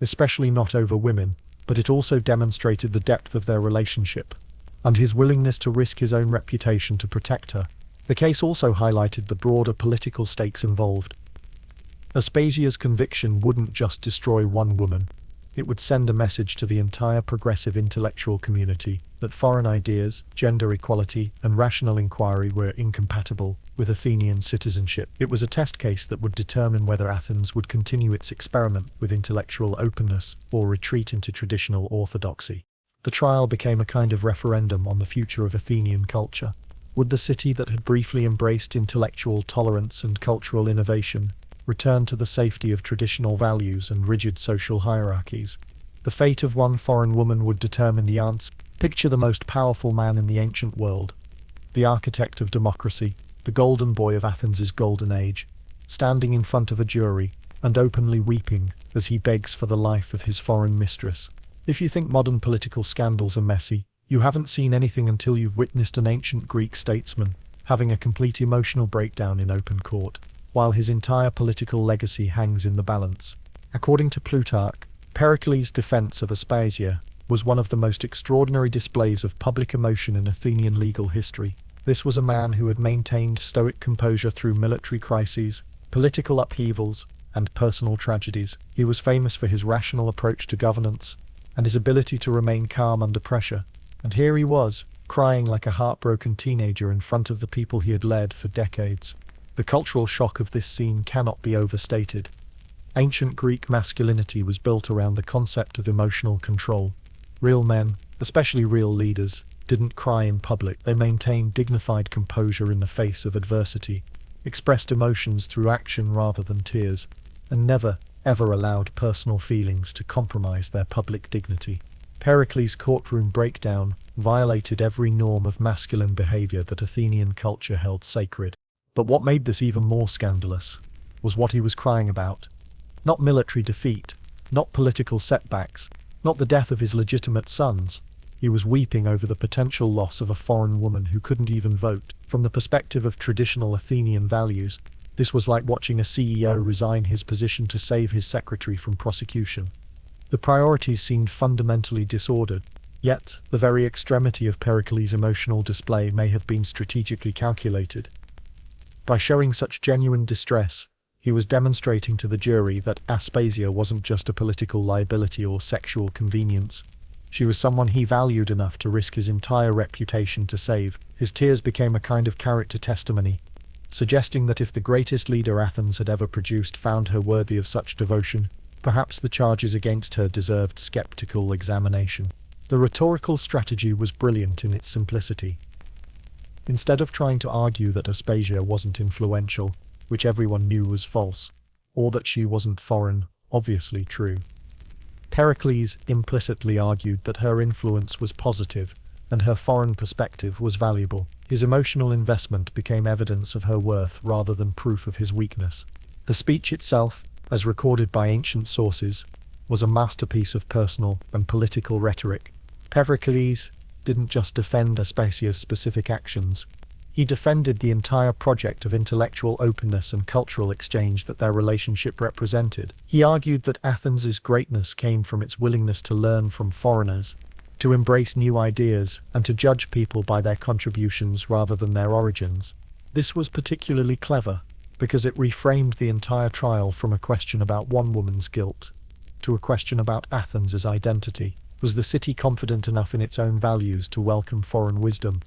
especially not over women, but it also demonstrated the depth of their relationship, and his willingness to risk his own reputation to protect her. The case also highlighted the broader political stakes involved. Aspasia's conviction wouldn't just destroy one woman, it would send a message to the entire progressive intellectual community that foreign ideas, gender equality, and rational inquiry were incompatible with Athenian citizenship. It was a test case that would determine whether Athens would continue its experiment with intellectual openness or retreat into traditional orthodoxy. The trial became a kind of referendum on the future of Athenian culture. Would the city that had briefly embraced intellectual tolerance and cultural innovation return to the safety of traditional values and rigid social hierarchies? The fate of one foreign woman would determine the answer. Picture the most powerful man in the ancient world, the architect of democracy, the golden boy of Athens' golden age, standing in front of a jury and openly weeping as he begs for the life of his foreign mistress. If you think modern political scandals are messy, you haven't seen anything until you've witnessed an ancient Greek statesman having a complete emotional breakdown in open court, while his entire political legacy hangs in the balance. According to Plutarch, Pericles' defense of Aspasia was one of the most extraordinary displays of public emotion in Athenian legal history. This was a man who had maintained stoic composure through military crises, political upheavals, and personal tragedies. He was famous for his rational approach to governance and his ability to remain calm under pressure. And here he was, crying like a heartbroken teenager in front of the people he had led for decades. The cultural shock of this scene cannot be overstated. Ancient Greek masculinity was built around the concept of emotional control. Real men, especially real leaders, didn't cry in public. They maintained dignified composure in the face of adversity, expressed emotions through action rather than tears, and never, ever allowed personal feelings to compromise their public dignity. Pericles' courtroom breakdown violated every norm of masculine behavior that Athenian culture held sacred. But what made this even more scandalous was what he was crying about. Not military defeat, not political setbacks, not the death of his legitimate sons. He was weeping over the potential loss of a foreign woman who couldn't even vote. From the perspective of traditional Athenian values, this was like watching a CEO resign his position to save his secretary from prosecution. The priorities seemed fundamentally disordered, yet the very extremity of Pericles' emotional display may have been strategically calculated. By showing such genuine distress, he was demonstrating to the jury that Aspasia wasn't just a political liability or sexual convenience. She was someone he valued enough to risk his entire reputation to save. His tears became a kind of character testimony, suggesting that if the greatest leader Athens had ever produced found her worthy of such devotion, perhaps the charges against her deserved skeptical examination. The rhetorical strategy was brilliant in its simplicity. Instead of trying to argue that Aspasia wasn't influential, which everyone knew was false, or that she wasn't foreign, obviously true, Pericles implicitly argued that her influence was positive and her foreign perspective was valuable. His emotional investment became evidence of her worth rather than proof of his weakness. The speech itself, as recorded by ancient sources, was a masterpiece of personal and political rhetoric. Pericles didn't just defend Aspasia's specific actions, he defended the entire project of intellectual openness and cultural exchange that their relationship represented. He argued that Athens' greatness came from its willingness to learn from foreigners, to embrace new ideas, and to judge people by their contributions rather than their origins. This was particularly clever, because it reframed the entire trial from a question about one woman's guilt to a question about Athens' identity. Was the city confident enough in its own values to welcome foreign wisdom?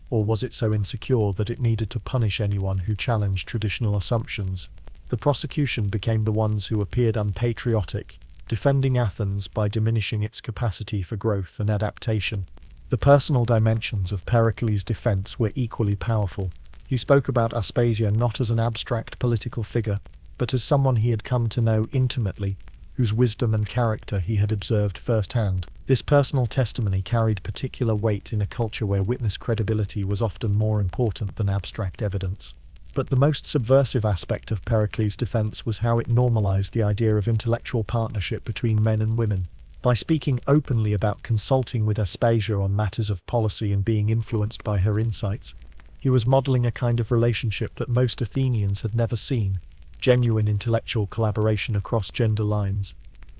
Or was it so insecure that it needed to punish anyone who challenged traditional assumptions? The prosecution became the ones who appeared unpatriotic, defending Athens by diminishing its capacity for growth and adaptation. The personal dimensions of Pericles' defense were equally powerful. He spoke about Aspasia not as an abstract political figure, but as someone he had come to know intimately, whose wisdom and character he had observed firsthand. This personal testimony carried particular weight in a culture where witness credibility was often more important than abstract evidence. But the most subversive aspect of Pericles' defense was how it normalized the idea of intellectual partnership between men and women. By speaking openly about consulting with Aspasia on matters of policy and being influenced by her insights, he was modeling a kind of relationship that most Athenians had never seen: genuine intellectual collaboration across gender lines.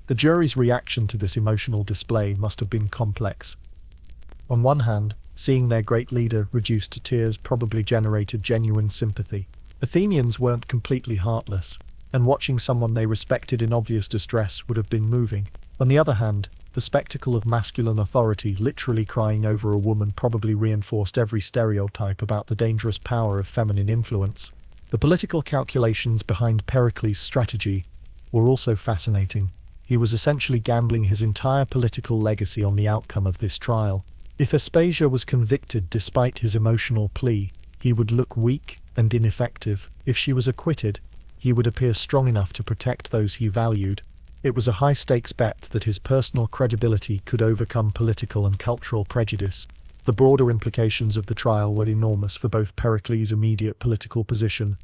The jury's reaction to this emotional display must have been complex. On one hand, seeing their great leader reduced to tears probably generated genuine sympathy. Athenians weren't completely heartless, and watching someone they respected in obvious distress would have been moving. On the other hand, the spectacle of masculine authority literally crying over a woman probably reinforced every stereotype about the dangerous power of feminine influence. The political calculations behind Pericles' strategy were also fascinating. He was essentially gambling his entire political legacy on the outcome of this trial. If Aspasia was convicted despite his emotional plea, he would look weak and ineffective. If she was acquitted, he would appear strong enough to protect those he valued. It was a high-stakes bet that his personal credibility could overcome political and cultural prejudice. The broader implications of the trial were enormous for both Pericles' immediate political position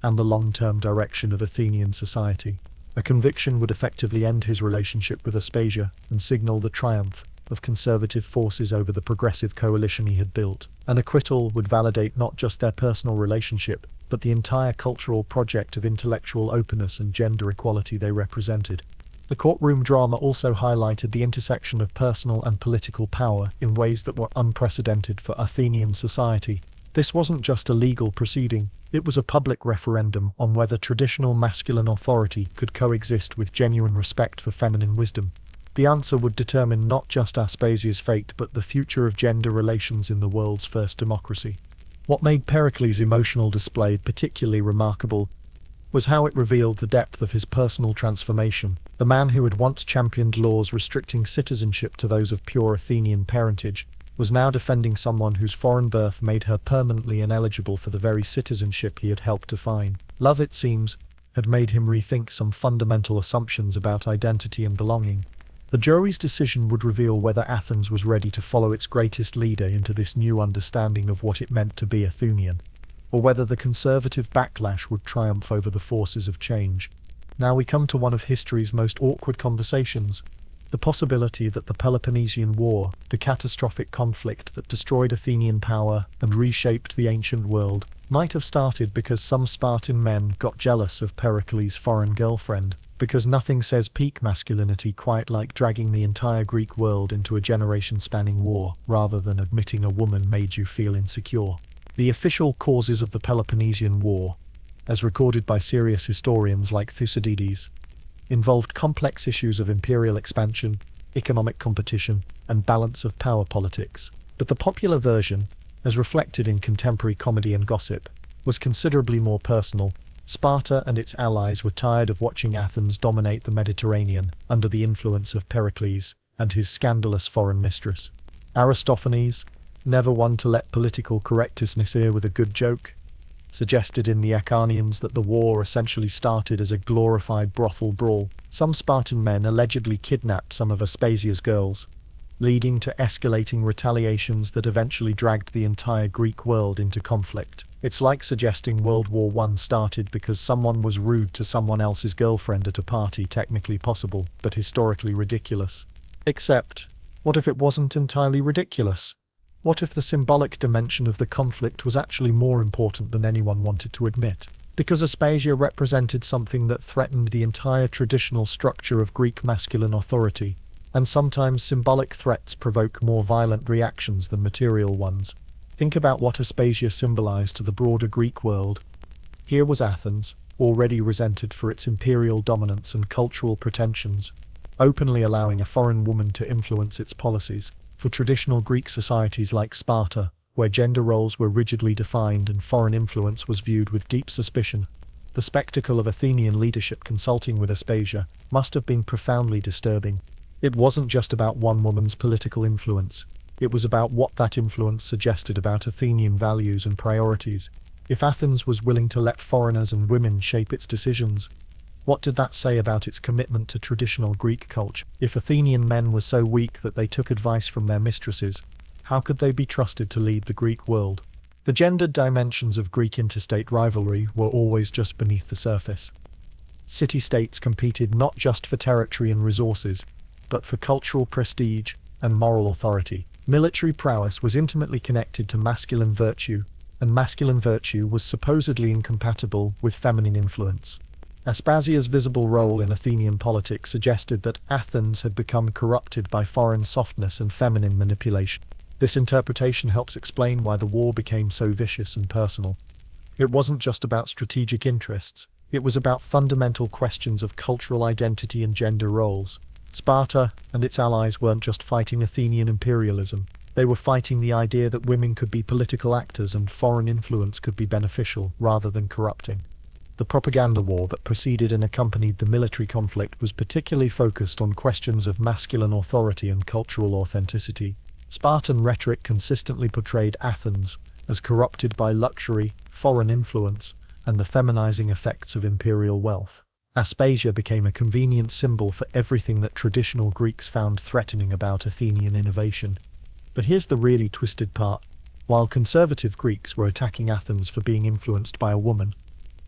and the long-term direction of Athenian society. A conviction would effectively end his relationship with Aspasia and signal the triumph of conservative forces over the progressive coalition he had built. An acquittal would validate not just their personal relationship, but the entire cultural project of intellectual openness and gender equality they represented. The courtroom drama also highlighted the intersection of personal and political power in ways that were unprecedented for Athenian society. This wasn't just a legal proceeding, it was a public referendum on whether traditional masculine authority could coexist with genuine respect for feminine wisdom. The answer would determine not just Aspasia's fate but the future of gender relations in the world's first democracy. What made Pericles' emotional display particularly remarkable was how it revealed the depth of his personal transformation. The man who had once championed laws restricting citizenship to those of pure Athenian parentage was now defending someone whose foreign birth made her permanently ineligible for the very citizenship he had helped define. Love, it seems, had made him rethink some fundamental assumptions about identity and belonging. The jury's decision would reveal whether Athens was ready to follow its greatest leader into this new understanding of what it meant to be Athenian, or whether the conservative backlash would triumph over the forces of change. Now we come to one of history's most awkward conversations. The possibility that the Peloponnesian War, the catastrophic conflict that destroyed Athenian power and reshaped the ancient world, might have started because some Spartan men got jealous of Pericles' foreign girlfriend, because nothing says peak masculinity quite like dragging the entire Greek world into a generation-spanning war, rather than admitting a woman made you feel insecure. The official causes of the Peloponnesian War, as recorded by serious historians like Thucydides, involved complex issues of imperial expansion, economic competition, and balance of power politics. But the popular version, as reflected in contemporary comedy and gossip, was considerably more personal. Sparta and its allies were tired of watching Athens dominate the Mediterranean under the influence of Pericles and his scandalous foreign mistress. Aristophanes, never one to let political correctness near with a good joke, suggested in the Acarnanians that the war essentially started as a glorified brothel brawl. Some Spartan men allegedly kidnapped some of Aspasia's girls, leading to escalating retaliations that eventually dragged the entire Greek world into conflict. It's like suggesting World War I started because someone was rude to someone else's girlfriend at a party. Technically possible, but historically ridiculous. Except, what if it wasn't entirely ridiculous? What if the symbolic dimension of the conflict was actually more important than anyone wanted to admit? Because Aspasia represented something that threatened the entire traditional structure of Greek masculine authority, and sometimes symbolic threats provoke more violent reactions than material ones. Think about what Aspasia symbolized to the broader Greek world. Here was Athens, already resented for its imperial dominance and cultural pretensions, openly allowing a foreign woman to influence its policies. For traditional Greek societies like Sparta, where gender roles were rigidly defined and foreign influence was viewed with deep suspicion, the spectacle of Athenian leadership consulting with Aspasia must have been profoundly disturbing. It wasn't just about one woman's political influence. It was about what that influence suggested about Athenian values and priorities. If Athens was willing to let foreigners and women shape its decisions, what did that say about its commitment to traditional Greek culture? If Athenian men were so weak that they took advice from their mistresses, how could they be trusted to lead the Greek world? The gendered dimensions of Greek interstate rivalry were always just beneath the surface. City-states competed not just for territory and resources, but for cultural prestige and moral authority. Military prowess was intimately connected to masculine virtue, and masculine virtue was supposedly incompatible with feminine influence. Aspasia's visible role in Athenian politics suggested that Athens had become corrupted by foreign softness and feminine manipulation. This interpretation helps explain why the war became so vicious and personal. It wasn't just about strategic interests, it was about fundamental questions of cultural identity and gender roles. Sparta and its allies weren't just fighting Athenian imperialism, they were fighting the idea that women could be political actors and foreign influence could be beneficial rather than corrupting. The propaganda war that preceded and accompanied the military conflict was particularly focused on questions of masculine authority and cultural authenticity. Spartan rhetoric consistently portrayed Athens as corrupted by luxury, foreign influence, and the feminizing effects of imperial wealth. Aspasia became a convenient symbol for everything that traditional Greeks found threatening about Athenian innovation. But here's the really twisted part. While conservative Greeks were attacking Athens for being influenced by a woman,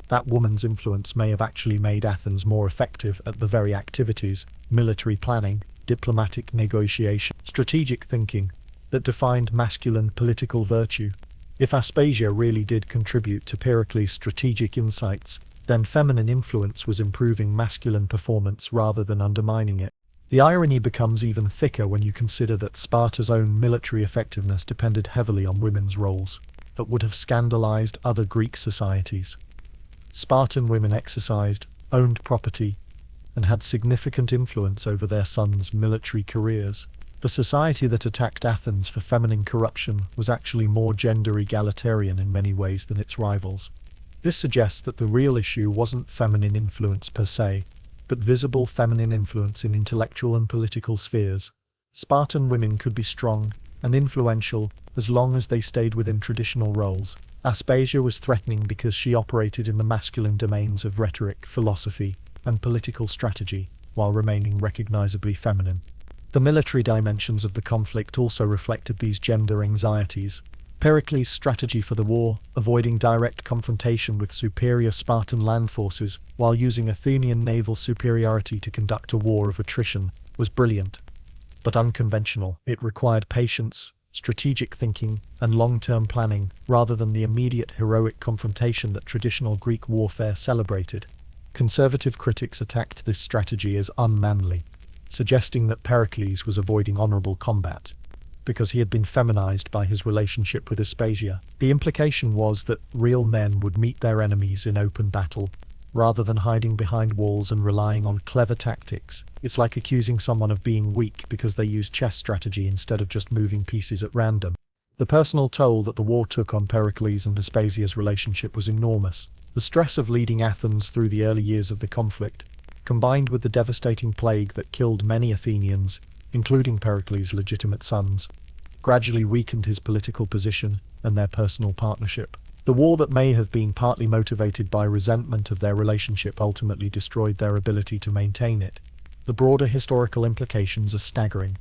that woman's influence may have actually made Athens more effective at the very activities, military planning, diplomatic negotiation, strategic thinking, that defined masculine political virtue. If Aspasia really did contribute to Pericles' strategic insights, then feminine influence was improving masculine performance rather than undermining it. The irony becomes even thicker when you consider that Sparta's own military effectiveness depended heavily on women's roles that would have scandalized other Greek societies. Spartan women exercised, owned property, and had significant influence over their sons' military careers. The society that attacked Athens for feminine corruption was actually more gender egalitarian in many ways than its rivals. This suggests that the real issue wasn't feminine influence per se, but visible feminine influence in intellectual and political spheres. Spartan women could be strong and influential as long as they stayed within traditional roles. Aspasia was threatening because she operated in the masculine domains of rhetoric, philosophy, and political strategy, while remaining recognizably feminine. The military dimensions of the conflict also reflected these gender anxieties. Pericles' strategy for the war, avoiding direct confrontation with superior Spartan land forces while using Athenian naval superiority to conduct a war of attrition, was brilliant, but unconventional. It required patience, strategic thinking, and long-term planning, rather than the immediate heroic confrontation that traditional Greek warfare celebrated. Conservative critics attacked this strategy as unmanly, suggesting that Pericles was avoiding honorable combat because he had been feminized by his relationship with Aspasia. The implication was that real men would meet their enemies in open battle, rather than hiding behind walls and relying on clever tactics. It's like accusing someone of being weak because they used chess strategy instead of just moving pieces at random. The personal toll that the war took on Pericles and Aspasia's relationship was enormous. The stress of leading Athens through the early years of the conflict, combined with the devastating plague that killed many Athenians, including Pericles' legitimate sons, gradually weakened his political position and their personal partnership. The war that may have been partly motivated by resentment of their relationship ultimately destroyed their ability to maintain it. The broader historical implications are staggering.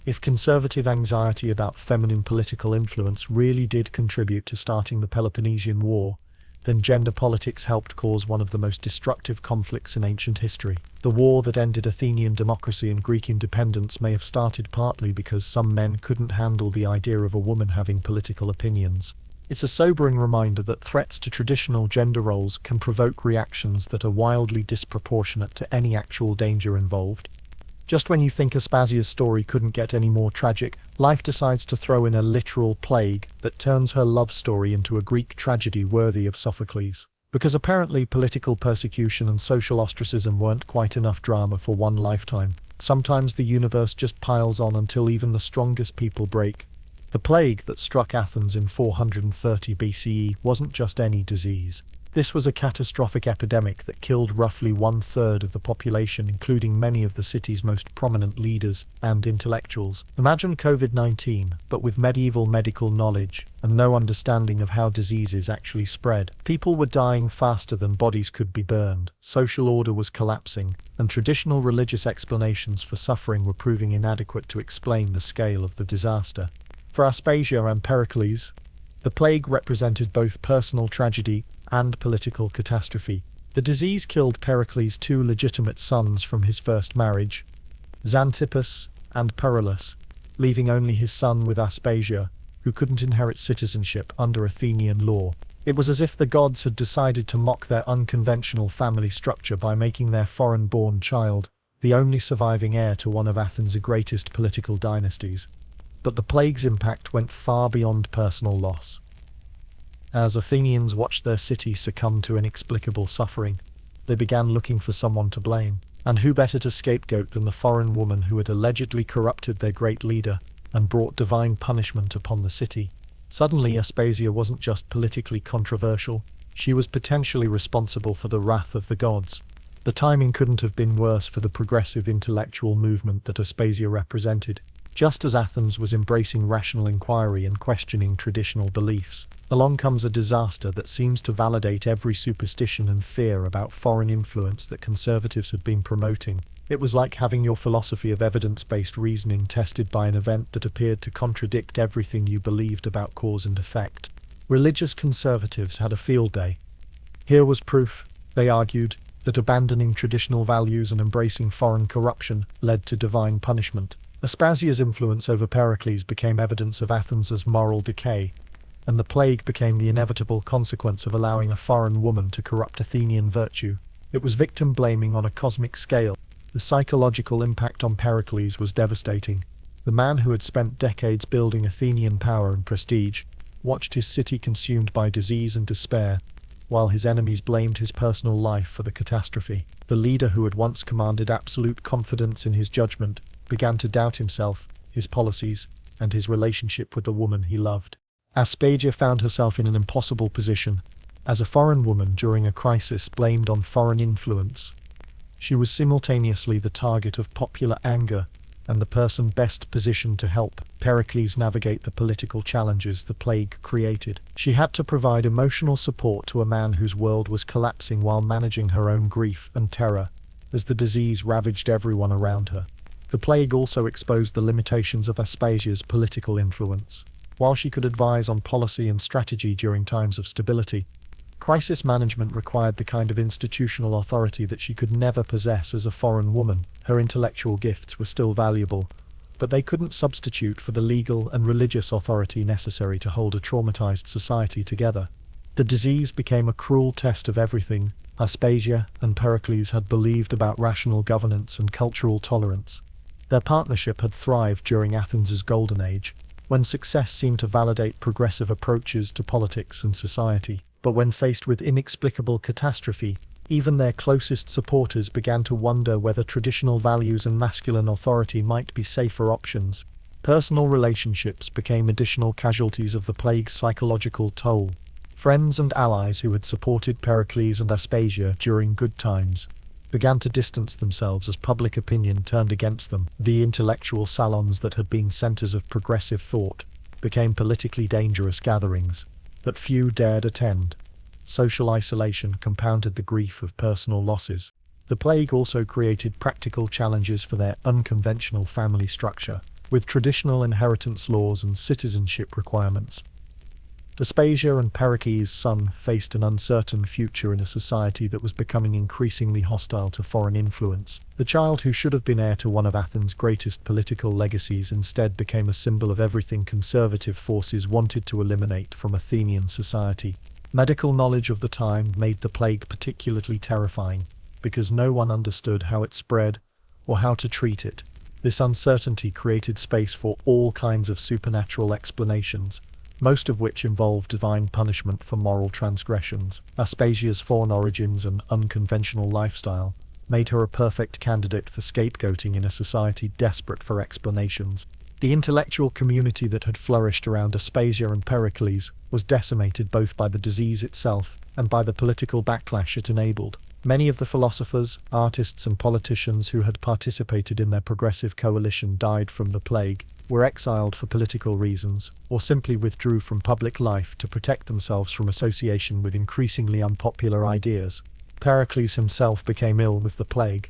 If conservative anxiety about feminine political influence really did contribute to starting the Peloponnesian War, then gender politics helped cause one of the most destructive conflicts in ancient history. The war that ended Athenian democracy and Greek independence may have started partly because some men couldn't handle the idea of a woman having political opinions. It's a sobering reminder that threats to traditional gender roles can provoke reactions that are wildly disproportionate to any actual danger involved. Just when you think Aspasia's story couldn't get any more tragic, life decides to throw in a literal plague that turns her love story into a Greek tragedy worthy of Sophocles. Because apparently political persecution and social ostracism weren't quite enough drama for one lifetime, sometimes the universe just piles on until even the strongest people break. The plague that struck Athens in 430 BCE wasn't just any disease. This was a catastrophic epidemic that killed roughly 1/3 of the population, including many of the city's most prominent leaders and intellectuals. Imagine COVID-19, but with medieval medical knowledge and no understanding of how diseases actually spread. People were dying faster than bodies could be burned, social order was collapsing, and traditional religious explanations for suffering were proving inadequate to explain the scale of the disaster. For Aspasia and Pericles, the plague represented both personal tragedy and political catastrophe. The disease killed Pericles' two legitimate sons from his first marriage, Xanthippus and Perillus, leaving only his son with Aspasia, who couldn't inherit citizenship under Athenian law. It was as if the gods had decided to mock their unconventional family structure by making their foreign-born child the only surviving heir to one of Athens' greatest political dynasties. But the plague's impact went far beyond personal loss. As Athenians watched their city succumb to inexplicable suffering, they began looking for someone to blame. And who better to scapegoat than the foreign woman who had allegedly corrupted their great leader and brought divine punishment upon the city? Suddenly, Aspasia wasn't just politically controversial, she was potentially responsible for the wrath of the gods. The timing couldn't have been worse for the progressive intellectual movement that Aspasia represented. Just as Athens was embracing rational inquiry and questioning traditional beliefs, along comes a disaster that seems to validate every superstition and fear about foreign influence that conservatives had been promoting. It was like having your philosophy of evidence-based reasoning tested by an event that appeared to contradict everything you believed about cause and effect. Religious conservatives had a field day. Here was proof, they argued, that abandoning traditional values and embracing foreign corruption led to divine punishment. Aspasia's influence over Pericles became evidence of Athens' moral decay, and the plague became the inevitable consequence of allowing a foreign woman to corrupt Athenian virtue. It was victim blaming on a cosmic scale. The psychological impact on Pericles was devastating. The man who had spent decades building Athenian power and prestige watched his city consumed by disease and despair, while his enemies blamed his personal life for the catastrophe. The leader who had once commanded absolute confidence in his judgment began to doubt himself, his policies, and his relationship with the woman he loved. Aspasia found herself in an impossible position. As a foreign woman during a crisis blamed on foreign influence, she was simultaneously the target of popular anger and the person best positioned to help Pericles navigate the political challenges the plague created. She had to provide emotional support to a man whose world was collapsing while managing her own grief and terror as the disease ravaged everyone around her. The plague also exposed the limitations of Aspasia's political influence. While she could advise on policy and strategy during times of stability, crisis management required the kind of institutional authority that she could never possess as a foreign woman. Her intellectual gifts were still valuable, but they couldn't substitute for the legal and religious authority necessary to hold a traumatized society together. The disease became a cruel test of everything Aspasia and Pericles had believed about rational governance and cultural tolerance. Their partnership had thrived during Athens's golden age, when success seemed to validate progressive approaches to politics and society. But when faced with inexplicable catastrophe, even their closest supporters began to wonder whether traditional values and masculine authority might be safer options. Personal relationships became additional casualties of the plague's psychological toll. Friends and allies who had supported Pericles and Aspasia during good times began to distance themselves as public opinion turned against them. The intellectual salons that had been centers of progressive thought became politically dangerous gatherings that few dared attend. Social isolation compounded the grief of personal losses. The plague also created practical challenges for their unconventional family structure, with traditional inheritance laws and citizenship requirements. Aspasia and Pericles' son faced an uncertain future in a society that was becoming increasingly hostile to foreign influence. The child who should have been heir to one of Athens' greatest political legacies instead became a symbol of everything conservative forces wanted to eliminate from Athenian society. Medical knowledge of the time made the plague particularly terrifying, because no one understood how it spread or how to treat it. This uncertainty created space for all kinds of supernatural explanations, most of which involved divine punishment for moral transgressions. Aspasia's foreign origins and unconventional lifestyle made her a perfect candidate for scapegoating in a society desperate for explanations. The intellectual community that had flourished around Aspasia and Pericles was decimated both by the disease itself and by the political backlash it enabled. Many of the philosophers, artists, and politicians who had participated in their progressive coalition died from the plague, were exiled for political reasons, or simply withdrew from public life to protect themselves from association with increasingly unpopular ideas. Pericles himself became ill with the plague.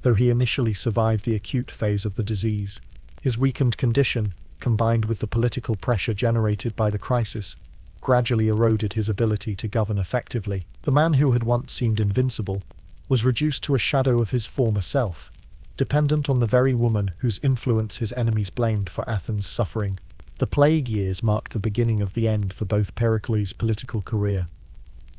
Though he initially survived the acute phase of the disease, his weakened condition, combined with the political pressure generated by the crisis, gradually eroded his ability to govern effectively. The man who had once seemed invincible was reduced to a shadow of his former self, dependent on the very woman whose influence his enemies blamed for Athens' suffering. The plague years marked the beginning of the end for both Pericles' political career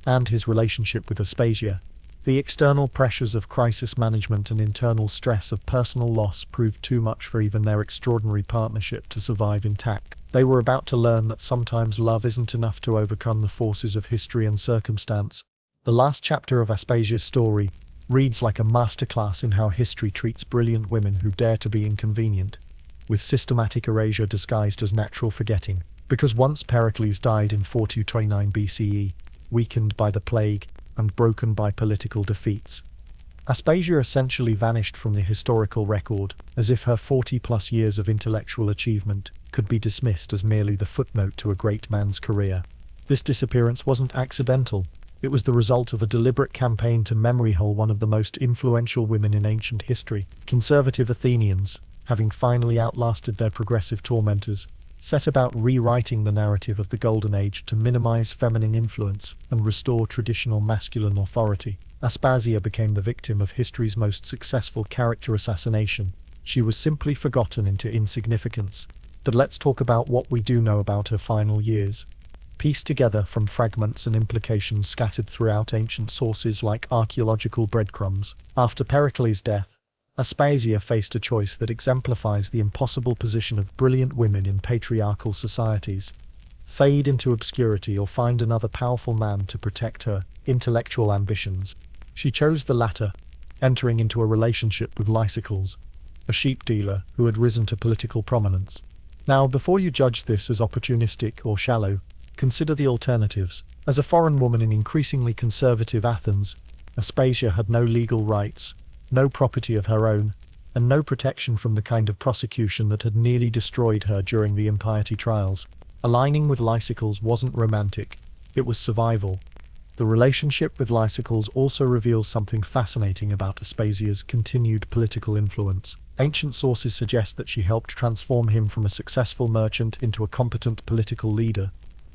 and his relationship with Aspasia. The external pressures of crisis management and internal stress of personal loss proved too much for even their extraordinary partnership to survive intact. They were about to learn that sometimes love isn't enough to overcome the forces of history and circumstance. The last chapter of Aspasia's story reads like a masterclass in how history treats brilliant women who dare to be inconvenient, with systematic erasure disguised as natural forgetting. Because once Pericles died in 4229 BCE, weakened by the plague and broken by political defeats, Aspasia essentially vanished from the historical record, as if her 40-plus years of intellectual achievement could be dismissed as merely the footnote to a great man's career. This disappearance wasn't accidental. It was the result of a deliberate campaign to memory hole one of the most influential women in ancient history. Conservative Athenians, having finally outlasted their progressive tormentors, set about rewriting the narrative of the Golden Age to minimize feminine influence and restore traditional masculine authority. Aspasia became the victim of history's most successful character assassination. She was simply forgotten into insignificance. But let's talk about what we do know about her final years, pieced together from fragments and implications scattered throughout ancient sources like archaeological breadcrumbs. After Pericles' death, Aspasia faced a choice that exemplifies the impossible position of brilliant women in patriarchal societies: fade into obscurity or find another powerful man to protect her intellectual ambitions. She chose the latter, entering into a relationship with Lysicles, a sheep dealer who had risen to political prominence. Now, before you judge this as opportunistic or shallow, consider the alternatives. As a foreign woman in increasingly conservative Athens, Aspasia had no legal rights, no property of her own, and no protection from the kind of prosecution that had nearly destroyed her during the impiety trials. Aligning with Lysicles wasn't romantic, it was survival. The relationship with Lysicles also reveals something fascinating about Aspasia's continued political influence. Ancient sources suggest that she helped transform him from a successful merchant into a competent political leader,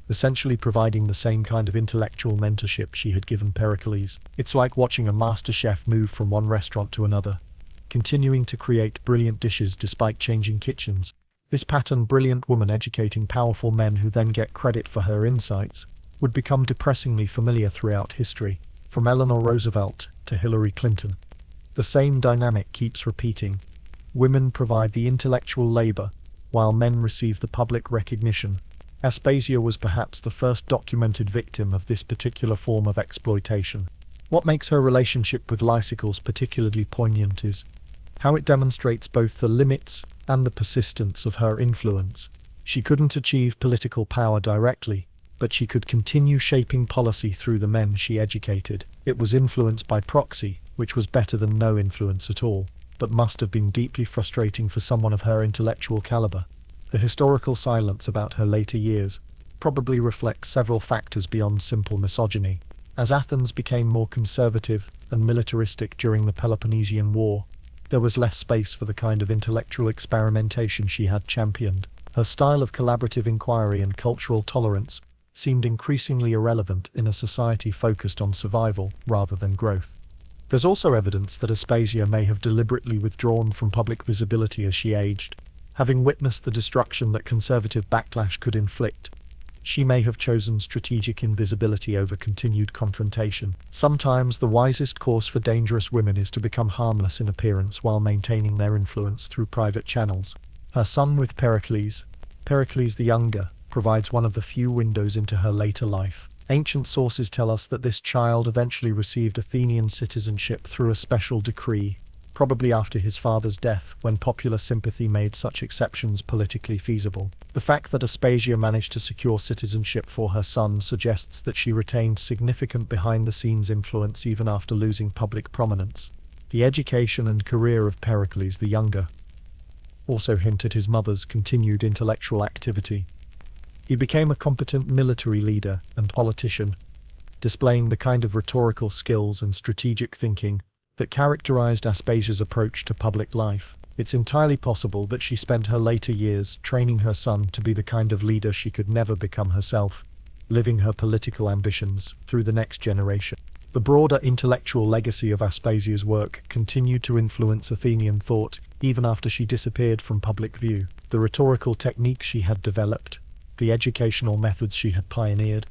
essentially providing the same kind of intellectual mentorship she had given Pericles. It's like watching a master chef move from one restaurant to another, continuing to create brilliant dishes despite changing kitchens. This pattern, brilliant woman educating powerful men who then get credit for her insights, would become depressingly familiar throughout history, from Eleanor Roosevelt to Hillary Clinton. The same dynamic keeps repeating. Women provide the intellectual labor, while men receive the public recognition. Aspasia was perhaps the first documented victim of this particular form of exploitation. What makes her relationship with Lysicles particularly poignant is how it demonstrates both the limits and the persistence of her influence. She couldn't achieve political power directly, but she could continue shaping policy through the men she educated. It was influence by proxy, which was better than no influence at all, but must have been deeply frustrating for someone of her intellectual caliber. The historical silence about her later years probably reflects several factors beyond simple misogyny. As Athens became more conservative and militaristic during the Peloponnesian War, there was less space for the kind of intellectual experimentation she had championed. Her style of collaborative inquiry and cultural tolerance seemed increasingly irrelevant in a society focused on survival rather than growth. There's also evidence that Aspasia may have deliberately withdrawn from public visibility as she aged. Having witnessed the destruction that conservative backlash could inflict, she may have chosen strategic invisibility over continued confrontation. Sometimes the wisest course for dangerous women is to become harmless in appearance while maintaining their influence through private channels. Her son with Pericles, Pericles the Younger, provides one of the few windows into her later life. Ancient sources tell us that this child eventually received Athenian citizenship through a special decree, probably after his father's death, when popular sympathy made such exceptions politically feasible. The fact that Aspasia managed to secure citizenship for her son suggests that she retained significant behind-the-scenes influence even after losing public prominence. The education and career of Pericles the Younger also hint at his mother's continued intellectual activity. He became a competent military leader and politician, displaying the kind of rhetorical skills and strategic thinking that characterized Aspasia's approach to public life. It's entirely possible that she spent her later years training her son to be the kind of leader she could never become herself, living her political ambitions through the next generation. The broader intellectual legacy of Aspasia's work continued to influence Athenian thought even after she disappeared from public view. The rhetorical techniques she had developed, the educational methods she had pioneered,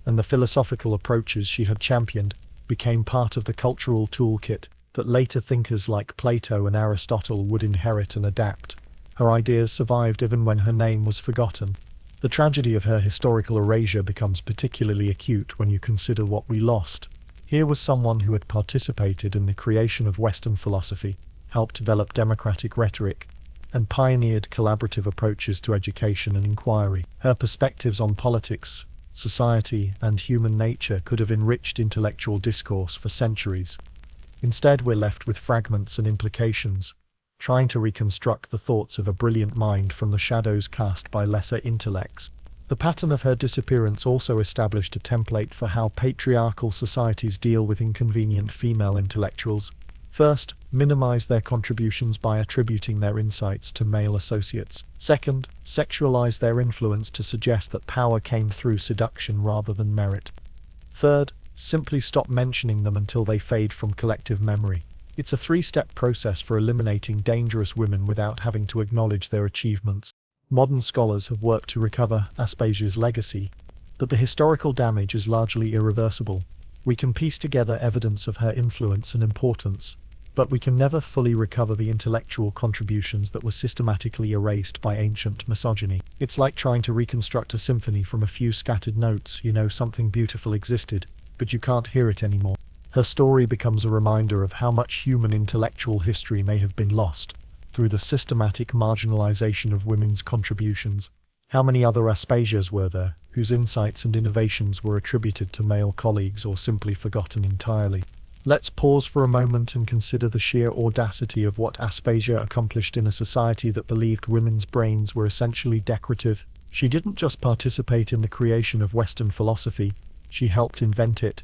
and the philosophical approaches she had championed became part of the cultural toolkit that later thinkers like Plato and Aristotle would inherit and adapt. Her ideas survived even when her name was forgotten. The tragedy of her historical erasure becomes particularly acute when you consider what we lost. Here was someone who had participated in the creation of Western philosophy, helped develop democratic rhetoric, and pioneered collaborative approaches to education and inquiry. Her perspectives on politics, society, and human nature could have enriched intellectual discourse for centuries. Instead, we're left with fragments and implications, trying to reconstruct the thoughts of a brilliant mind from the shadows cast by lesser intellects. The pattern of her disappearance also established a template for how patriarchal societies deal with inconvenient female intellectuals. First, minimize their contributions by attributing their insights to male associates. Second, sexualize their influence to suggest that power came through seduction rather than merit. Third, simply stop mentioning them until they fade from collective memory. It's a three-step process for eliminating dangerous women without having to acknowledge their achievements. Modern scholars have worked to recover Aspasia's legacy, but the historical damage is largely irreversible. We can piece together evidence of her influence and importance, but we can never fully recover the intellectual contributions that were systematically erased by ancient misogyny. It's like trying to reconstruct a symphony from a few scattered notes. You know something beautiful existed, but you can't hear it anymore. Her story becomes a reminder of how much human intellectual history may have been lost through the systematic marginalization of women's contributions. How many other Aspasias were there, whose insights and innovations were attributed to male colleagues or simply forgotten entirely? Let's pause for a moment and consider the sheer audacity of what Aspasia accomplished in a society that believed women's brains were essentially decorative. She didn't just participate in the creation of Western philosophy, she helped invent it,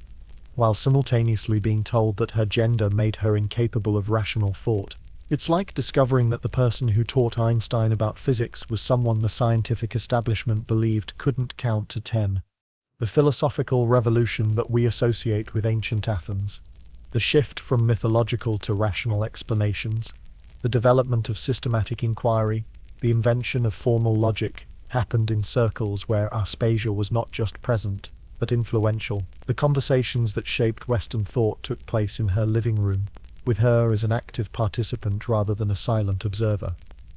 while simultaneously being told that her gender made her incapable of rational thought. It's like discovering that the person who taught Einstein about physics was someone the scientific establishment believed couldn't count to 10. The philosophical revolution that we associate with ancient Athens. The shift from mythological to rational explanations. The development of systematic inquiry. The invention of formal logic happened in circles where Aspasia was not just present, but influential. The conversations that shaped Western thought took place in her living room, with her as an active participant rather than a silent observer.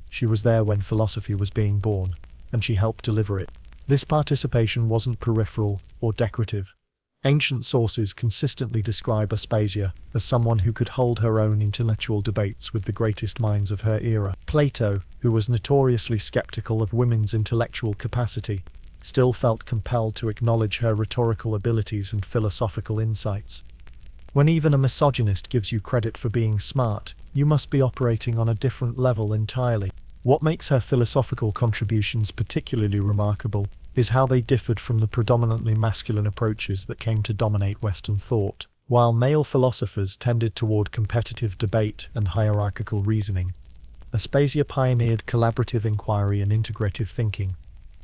She was there when philosophy was being born, and she helped deliver it. This participation wasn't peripheral or decorative. Ancient sources consistently describe Aspasia as someone who could hold her own intellectual debates with the greatest minds of her era. Plato, who was notoriously skeptical of women's intellectual capacity, still felt compelled to acknowledge her rhetorical abilities and philosophical insights. When even a misogynist gives you credit for being smart, you must be operating on a different level entirely. What makes her philosophical contributions particularly remarkable is how they differed from the predominantly masculine approaches that came to dominate Western thought. While male philosophers tended toward competitive debate and hierarchical reasoning, Aspasia pioneered collaborative inquiry and integrative thinking.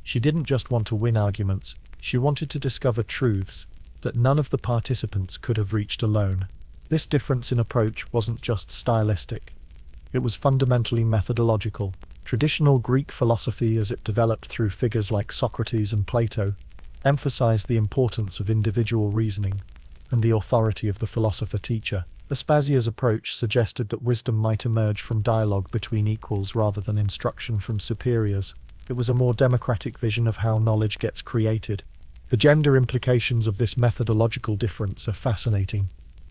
She didn't just want to win arguments, she wanted to discover truths that none of the participants could have reached alone. This difference in approach wasn't just stylistic. It was fundamentally methodological. Traditional Greek philosophy, as it developed through figures like Socrates and Plato, emphasized the importance of individual reasoning and the authority of the philosopher-teacher. Aspasia's approach suggested that wisdom might emerge from dialogue between equals rather than instruction from superiors. It was a more democratic vision of how knowledge gets created. The gender implications of this methodological difference are fascinating.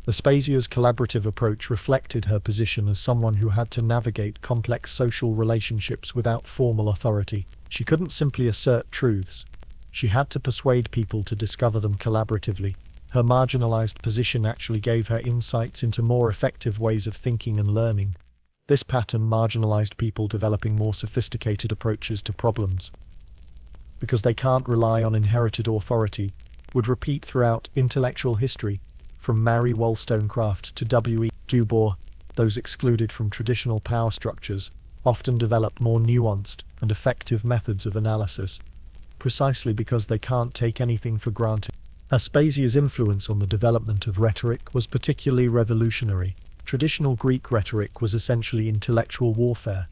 Aspasia's collaborative approach reflected her position as someone who had to navigate complex social relationships without formal authority. She couldn't simply assert truths. She had to persuade people to discover them collaboratively. Her marginalized position actually gave her insights into more effective ways of thinking and learning. This pattern marginalized people developing more sophisticated approaches to problems, because they can't rely on inherited authority, would repeat throughout intellectual history. From Mary Wollstonecraft to W.E. Du Bois, those excluded from traditional power structures often develop more nuanced and effective methods of analysis, precisely because they can't take anything for granted. Aspasia's influence on the development of rhetoric was particularly revolutionary. Traditional Greek rhetoric was essentially intellectual warfare.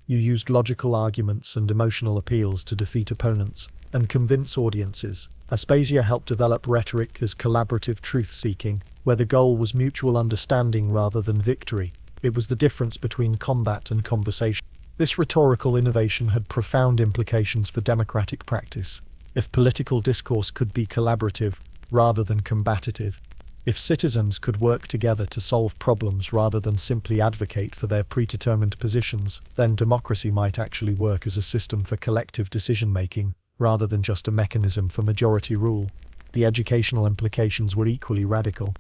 You used logical arguments and emotional appeals to defeat opponents and convince audiences. Aspasia helped develop rhetoric as collaborative truth-seeking, where the goal was mutual understanding rather than victory. It was the difference between combat and conversation. This rhetorical innovation had profound implications for democratic practice. If political discourse could be collaborative rather than combative, if citizens could work together to solve problems rather than simply advocate for their predetermined positions, then democracy might actually work as a system for collective decision-making, rather than just a mechanism for majority rule. The educational implications were equally radical.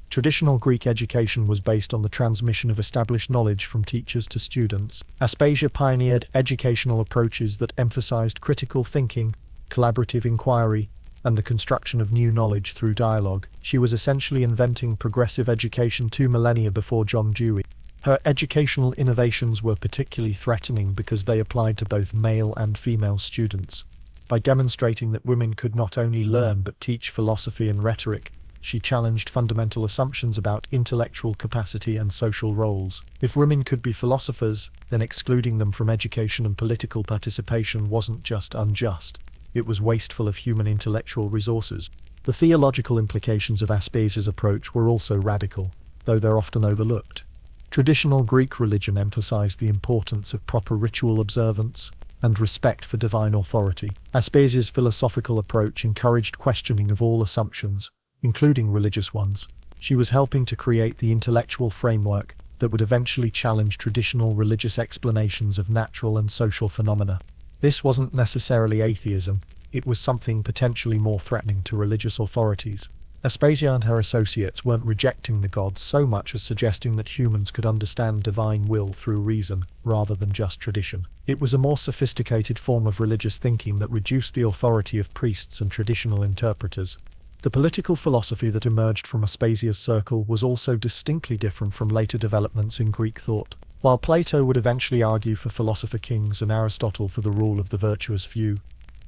Traditional Greek education was based on the transmission of established knowledge from teachers to students. Aspasia pioneered educational approaches that emphasized critical thinking, collaborative inquiry, and the construction of new knowledge through dialogue. She was essentially inventing progressive education 2 millennia before John Dewey. Her educational innovations were particularly threatening because they applied to both male and female students. By demonstrating that women could not only learn but teach philosophy and rhetoric, she challenged fundamental assumptions about intellectual capacity and social roles. If women could be philosophers, then excluding them from education and political participation wasn't just unjust, it was wasteful of human intellectual resources. The theological implications of Aspasia's approach were also radical, though they're often overlooked. Traditional Greek religion emphasized the importance of proper ritual observance and respect for divine authority. Aspasia's philosophical approach encouraged questioning of all assumptions, including religious ones. She was helping to create the intellectual framework that would eventually challenge traditional religious explanations of natural and social phenomena. This wasn't necessarily atheism, it was something potentially more threatening to religious authorities. Aspasia and her associates weren't rejecting the gods so much as suggesting that humans could understand divine will through reason, rather than just tradition. It was a more sophisticated form of religious thinking that reduced the authority of priests and traditional interpreters. The political philosophy that emerged from Aspasia's circle was also distinctly different from later developments in Greek thought. While Plato would eventually argue for philosopher kings and Aristotle for the rule of the virtuous few,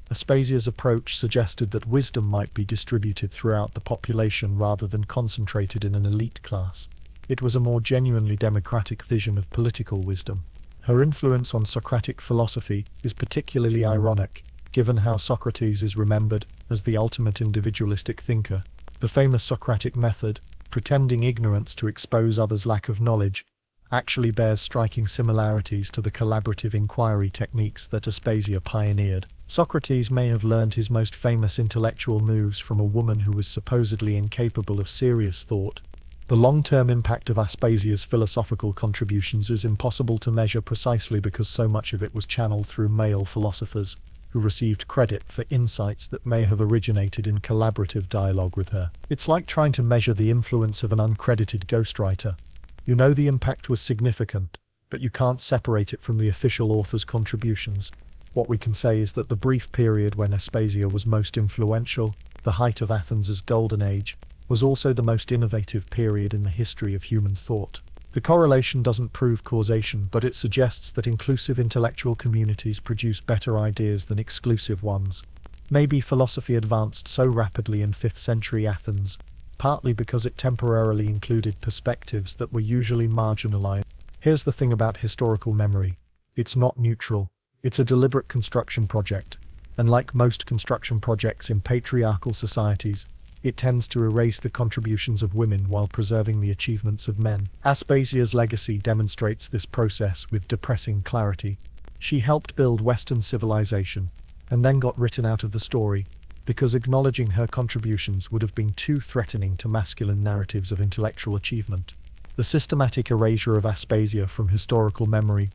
Aspasia's approach suggested that wisdom might be distributed throughout the population rather than concentrated in an elite class. It was a more genuinely democratic vision of political wisdom. Her influence on Socratic philosophy is particularly ironic, given how Socrates is remembered as the ultimate individualistic thinker. The famous Socratic method, pretending ignorance to expose others' lack of knowledge, actually bears striking similarities to the collaborative inquiry techniques that Aspasia pioneered. Socrates may have learned his most famous intellectual moves from a woman who was supposedly incapable of serious thought. The long-term impact of Aspasia's philosophical contributions is impossible to measure precisely because so much of it was channeled through male philosophers, who received credit for insights that may have originated in collaborative dialogue with her. It's like trying to measure the influence of an uncredited ghostwriter. You know the impact was significant, but you can't separate it from the official author's contributions. What we can say is that the brief period when Aspasia was most influential, the height of Athens' golden age, was also the most innovative period in the history of human thought. The correlation doesn't prove causation, but it suggests that inclusive intellectual communities produce better ideas than exclusive ones. Maybe philosophy advanced so rapidly in 5th century Athens, partly because it temporarily included perspectives that were usually marginalized. Here's the thing about historical memory. It's not neutral. It's a deliberate construction project, and like most construction projects in patriarchal societies, it tends to erase the contributions of women while preserving the achievements of men. Aspasia's legacy demonstrates this process with depressing clarity. She helped build Western civilization, and then got written out of the story, because acknowledging her contributions would have been too threatening to masculine narratives of intellectual achievement. The systematic erasure of Aspasia from historical memory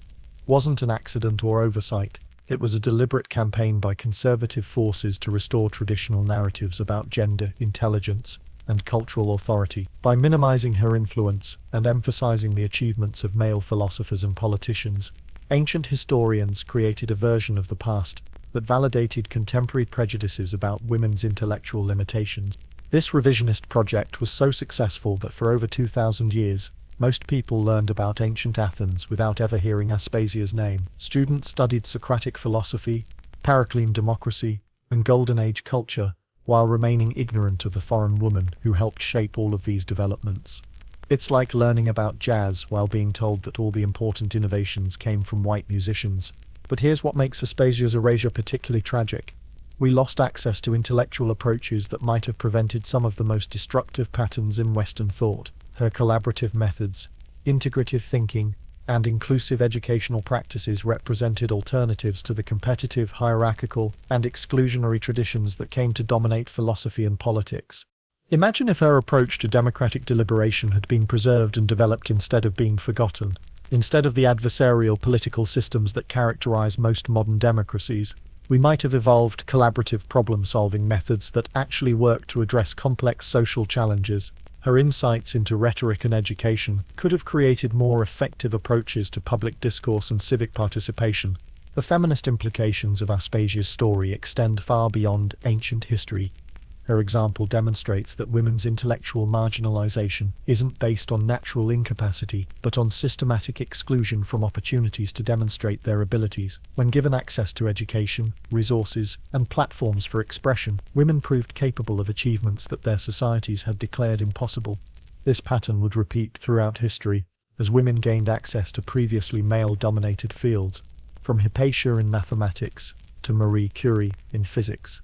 wasn't an accident or oversight. It was a deliberate campaign by conservative forces to restore traditional narratives about gender, intelligence, and cultural authority. By minimizing her influence and emphasizing the achievements of male philosophers and politicians, ancient historians created a version of the past that validated contemporary prejudices about women's intellectual limitations. This revisionist project was so successful that for over 2,000 years, most people learned about ancient Athens without ever hearing Aspasia's name. Students studied Socratic philosophy, Periclean democracy, and Golden Age culture, while remaining ignorant of the foreign woman who helped shape all of these developments. It's like learning about jazz while being told that all the important innovations came from white musicians. But here's what makes Aspasia's erasure particularly tragic. We lost access to intellectual approaches that might have prevented some of the most destructive patterns in Western thought. Her collaborative methods, integrative thinking, and inclusive educational practices represented alternatives to the competitive, hierarchical, and exclusionary traditions that came to dominate philosophy and politics. Imagine if her approach to democratic deliberation had been preserved and developed instead of being forgotten. Instead of the adversarial political systems that characterize most modern democracies, we might have evolved collaborative problem-solving methods that actually work to address complex social challenges. Her insights into rhetoric and education could have created more effective approaches to public discourse and civic participation. The feminist implications of Aspasia's story extend far beyond ancient history. Her example demonstrates that women's intellectual marginalization isn't based on natural incapacity, but on systematic exclusion from opportunities to demonstrate their abilities. When given access to education, resources, and platforms for expression, women proved capable of achievements that their societies had declared impossible. This pattern would repeat throughout history, as women gained access to previously male-dominated fields, from Hypatia in mathematics to Marie Curie in physics.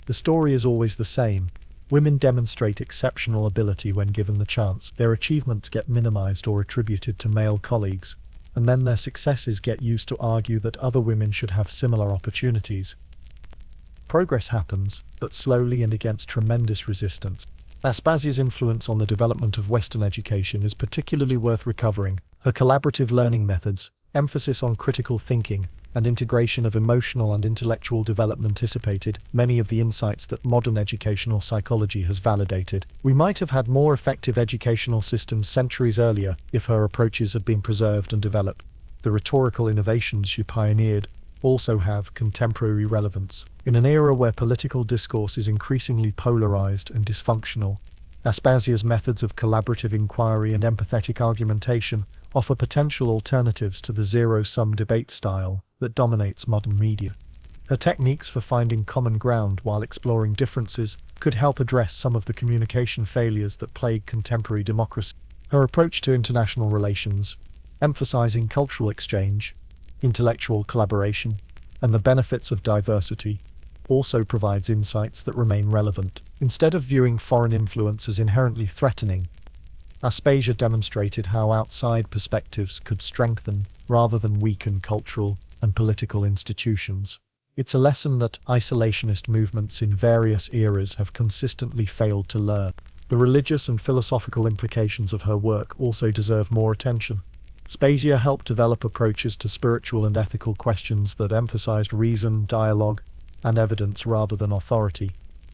The story is always the same. Women demonstrate exceptional ability when given the chance. Their achievements get minimized or attributed to male colleagues, and then their successes get used to argue that other women should have similar opportunities. Progress happens, but slowly and against tremendous resistance. Aspasia's influence on the development of Western education is particularly worth recovering. Her collaborative learning methods, emphasis on critical thinking, and integration of emotional and intellectual development anticipated many of the insights that modern educational psychology has validated. We might have had more effective educational systems centuries earlier if her approaches had been preserved and developed. The rhetorical innovations she pioneered also have contemporary relevance. In an era where political discourse is increasingly polarized and dysfunctional, Aspasia's methods of collaborative inquiry and empathetic argumentation offer potential alternatives to the zero-sum debate style that dominates modern media. Her techniques for finding common ground while exploring differences could help address some of the communication failures that plague contemporary democracy. Her approach to international relations, emphasizing cultural exchange, intellectual collaboration, and the benefits of diversity, also provides insights that remain relevant. Instead of viewing foreign influence as inherently threatening, Aspasia demonstrated how outside perspectives could strengthen rather than weaken cultural and political institutions. It's a lesson that isolationist movements in various eras have consistently failed to learn. The religious and philosophical implications of her work also deserve more attention. Aspasia helped develop approaches to spiritual and ethical questions that emphasized reason, dialogue, and evidence rather than authority,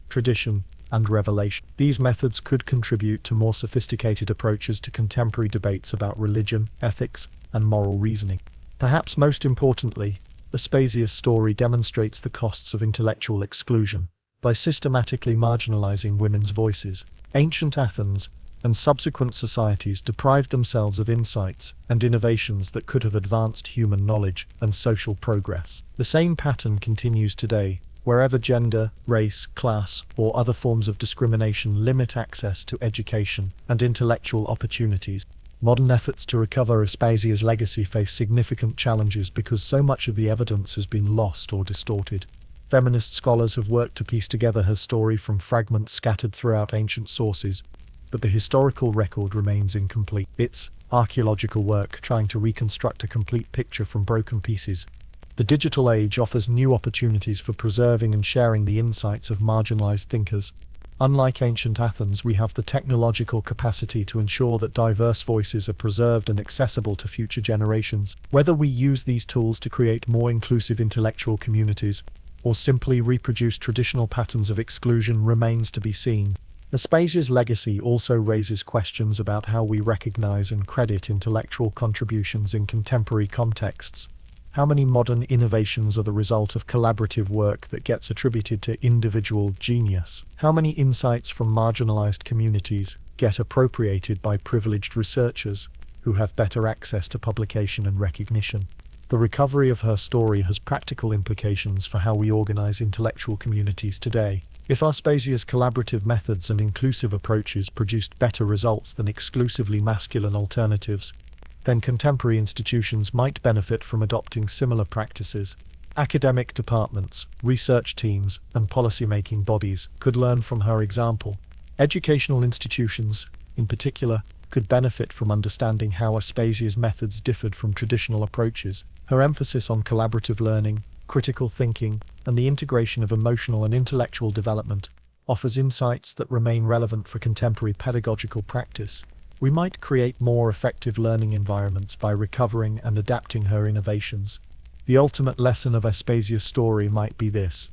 tradition, and revelation. These methods could contribute to more sophisticated approaches to contemporary debates about religion, ethics, and moral reasoning. Perhaps most importantly, Aspasia's story demonstrates the costs of intellectual exclusion. By systematically marginalizing women's voices, ancient Athens and subsequent societies deprived themselves of insights and innovations that could have advanced human knowledge and social progress. The same pattern continues today, wherever gender, race, class, or other forms of discrimination limit access to education and intellectual opportunities. Modern efforts to recover Aspasia's legacy face significant challenges because so much of the evidence has been lost or distorted. Feminist scholars have worked to piece together her story from fragments scattered throughout ancient sources, but the historical record remains incomplete. It's archaeological work trying to reconstruct a complete picture from broken pieces. The digital age offers new opportunities for preserving and sharing the insights of marginalized thinkers. Unlike ancient Athens, we have the technological capacity to ensure that diverse voices are preserved and accessible to future generations. Whether we use these tools to create more inclusive intellectual communities, or simply reproduce traditional patterns of exclusion remains to be seen. Aspasia's legacy also raises questions about how we recognize and credit intellectual contributions in contemporary contexts. How many modern innovations are the result of collaborative work that gets attributed to individual genius? How many insights from marginalized communities get appropriated by privileged researchers who have better access to publication and recognition? The recovery of her story has practical implications for how we organize intellectual communities today. If Aspasia's collaborative methods and inclusive approaches produced better results than exclusively masculine alternatives, then contemporary institutions might benefit from adopting similar practices. Academic departments, research teams, and policymaking bodies could learn from her example. Educational institutions, in particular, could benefit from understanding how Aspasia's methods differed from traditional approaches. Her emphasis on collaborative learning, critical thinking, and the integration of emotional and intellectual development offers insights that remain relevant for contemporary pedagogical practice. We might create more effective learning environments by recovering and adapting her innovations. The ultimate lesson of Aspasia's story might be this: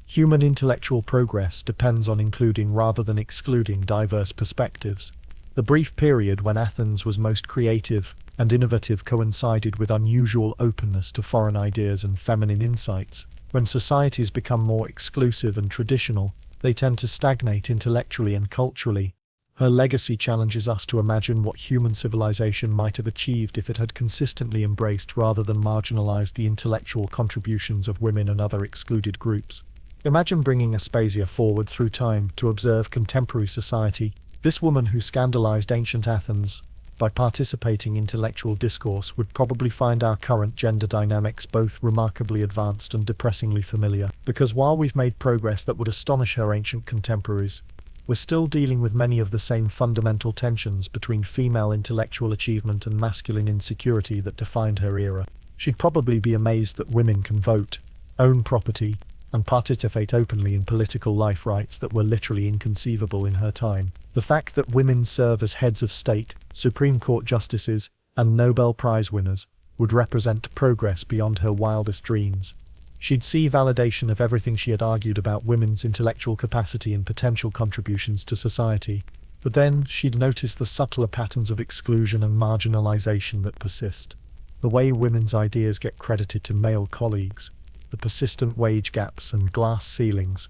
human intellectual progress depends on including rather than excluding diverse perspectives. The brief period when Athens was most creative and innovative coincided with unusual openness to foreign ideas and feminine insights. When societies become more exclusive and traditional, they tend to stagnate intellectually and culturally. Her legacy challenges us to imagine what human civilization might have achieved if it had consistently embraced rather than marginalized the intellectual contributions of women and other excluded groups. Imagine bringing Aspasia forward through time to observe contemporary society. This woman who scandalized ancient Athens by participating in intellectual discourse would probably find our current gender dynamics both remarkably advanced and depressingly familiar. Because while we've made progress that would astonish her ancient contemporaries, we're still dealing with many of the same fundamental tensions between female intellectual achievement and masculine insecurity that defined her era. She'd probably be amazed that women can vote, own property, and participate openly in political life rights that were literally inconceivable in her time. The fact that women serve as heads of state, Supreme Court justices, and Nobel Prize winners would represent progress beyond her wildest dreams. She'd see validation of everything she had argued about women's intellectual capacity and potential contributions to society. But then she'd notice the subtler patterns of exclusion and marginalization that persist. The way women's ideas get credited to male colleagues, the persistent wage gaps and glass ceilings,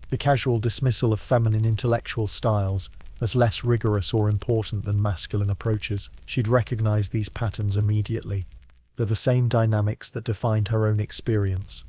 the casual dismissal of feminine intellectual styles as less rigorous or important than masculine approaches. She'd recognize these patterns immediately. They're the same dynamics that defined her own experience,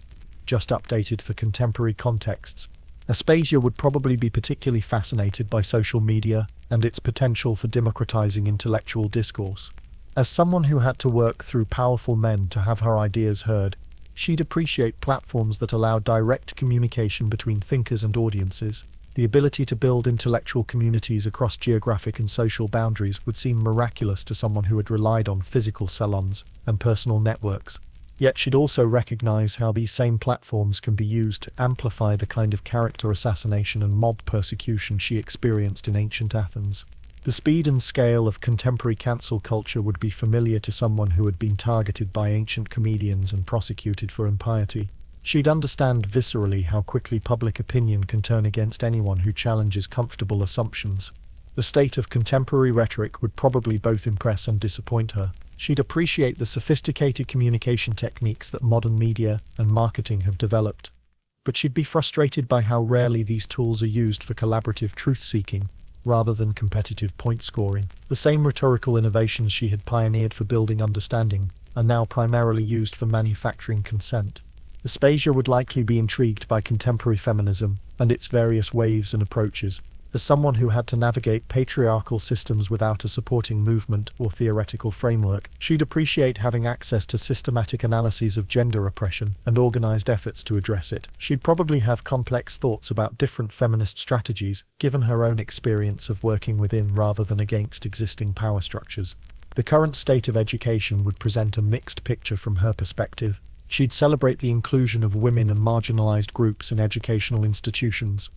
just updated for contemporary contexts. Aspasia would probably be particularly fascinated by social media and its potential for democratizing intellectual discourse. As someone who had to work through powerful men to have her ideas heard, she'd appreciate platforms that allow direct communication between thinkers and audiences. The ability to build intellectual communities across geographic and social boundaries would seem miraculous to someone who had relied on physical salons and personal networks. Yet she'd also recognize how these same platforms can be used to amplify the kind of character assassination and mob persecution she experienced in ancient Athens. The speed and scale of contemporary cancel culture would be familiar to someone who had been targeted by ancient comedians and prosecuted for impiety. She'd understand viscerally how quickly public opinion can turn against anyone who challenges comfortable assumptions. The state of contemporary rhetoric would probably both impress and disappoint her. She'd appreciate the sophisticated communication techniques that modern media and marketing have developed. But she'd be frustrated by how rarely these tools are used for collaborative truth-seeking, rather than competitive point-scoring. The same rhetorical innovations she had pioneered for building understanding are now primarily used for manufacturing consent. Aspasia would likely be intrigued by contemporary feminism and its various waves and approaches. As someone who had to navigate patriarchal systems without a supporting movement or theoretical framework, she'd appreciate having access to systematic analyses of gender oppression and organized efforts to address it. She'd probably have complex thoughts about different feminist strategies, given her own experience of working within rather than against existing power structures. The current state of education would present a mixed picture from her perspective. She'd celebrate the inclusion of women and marginalized groups in educational institutions,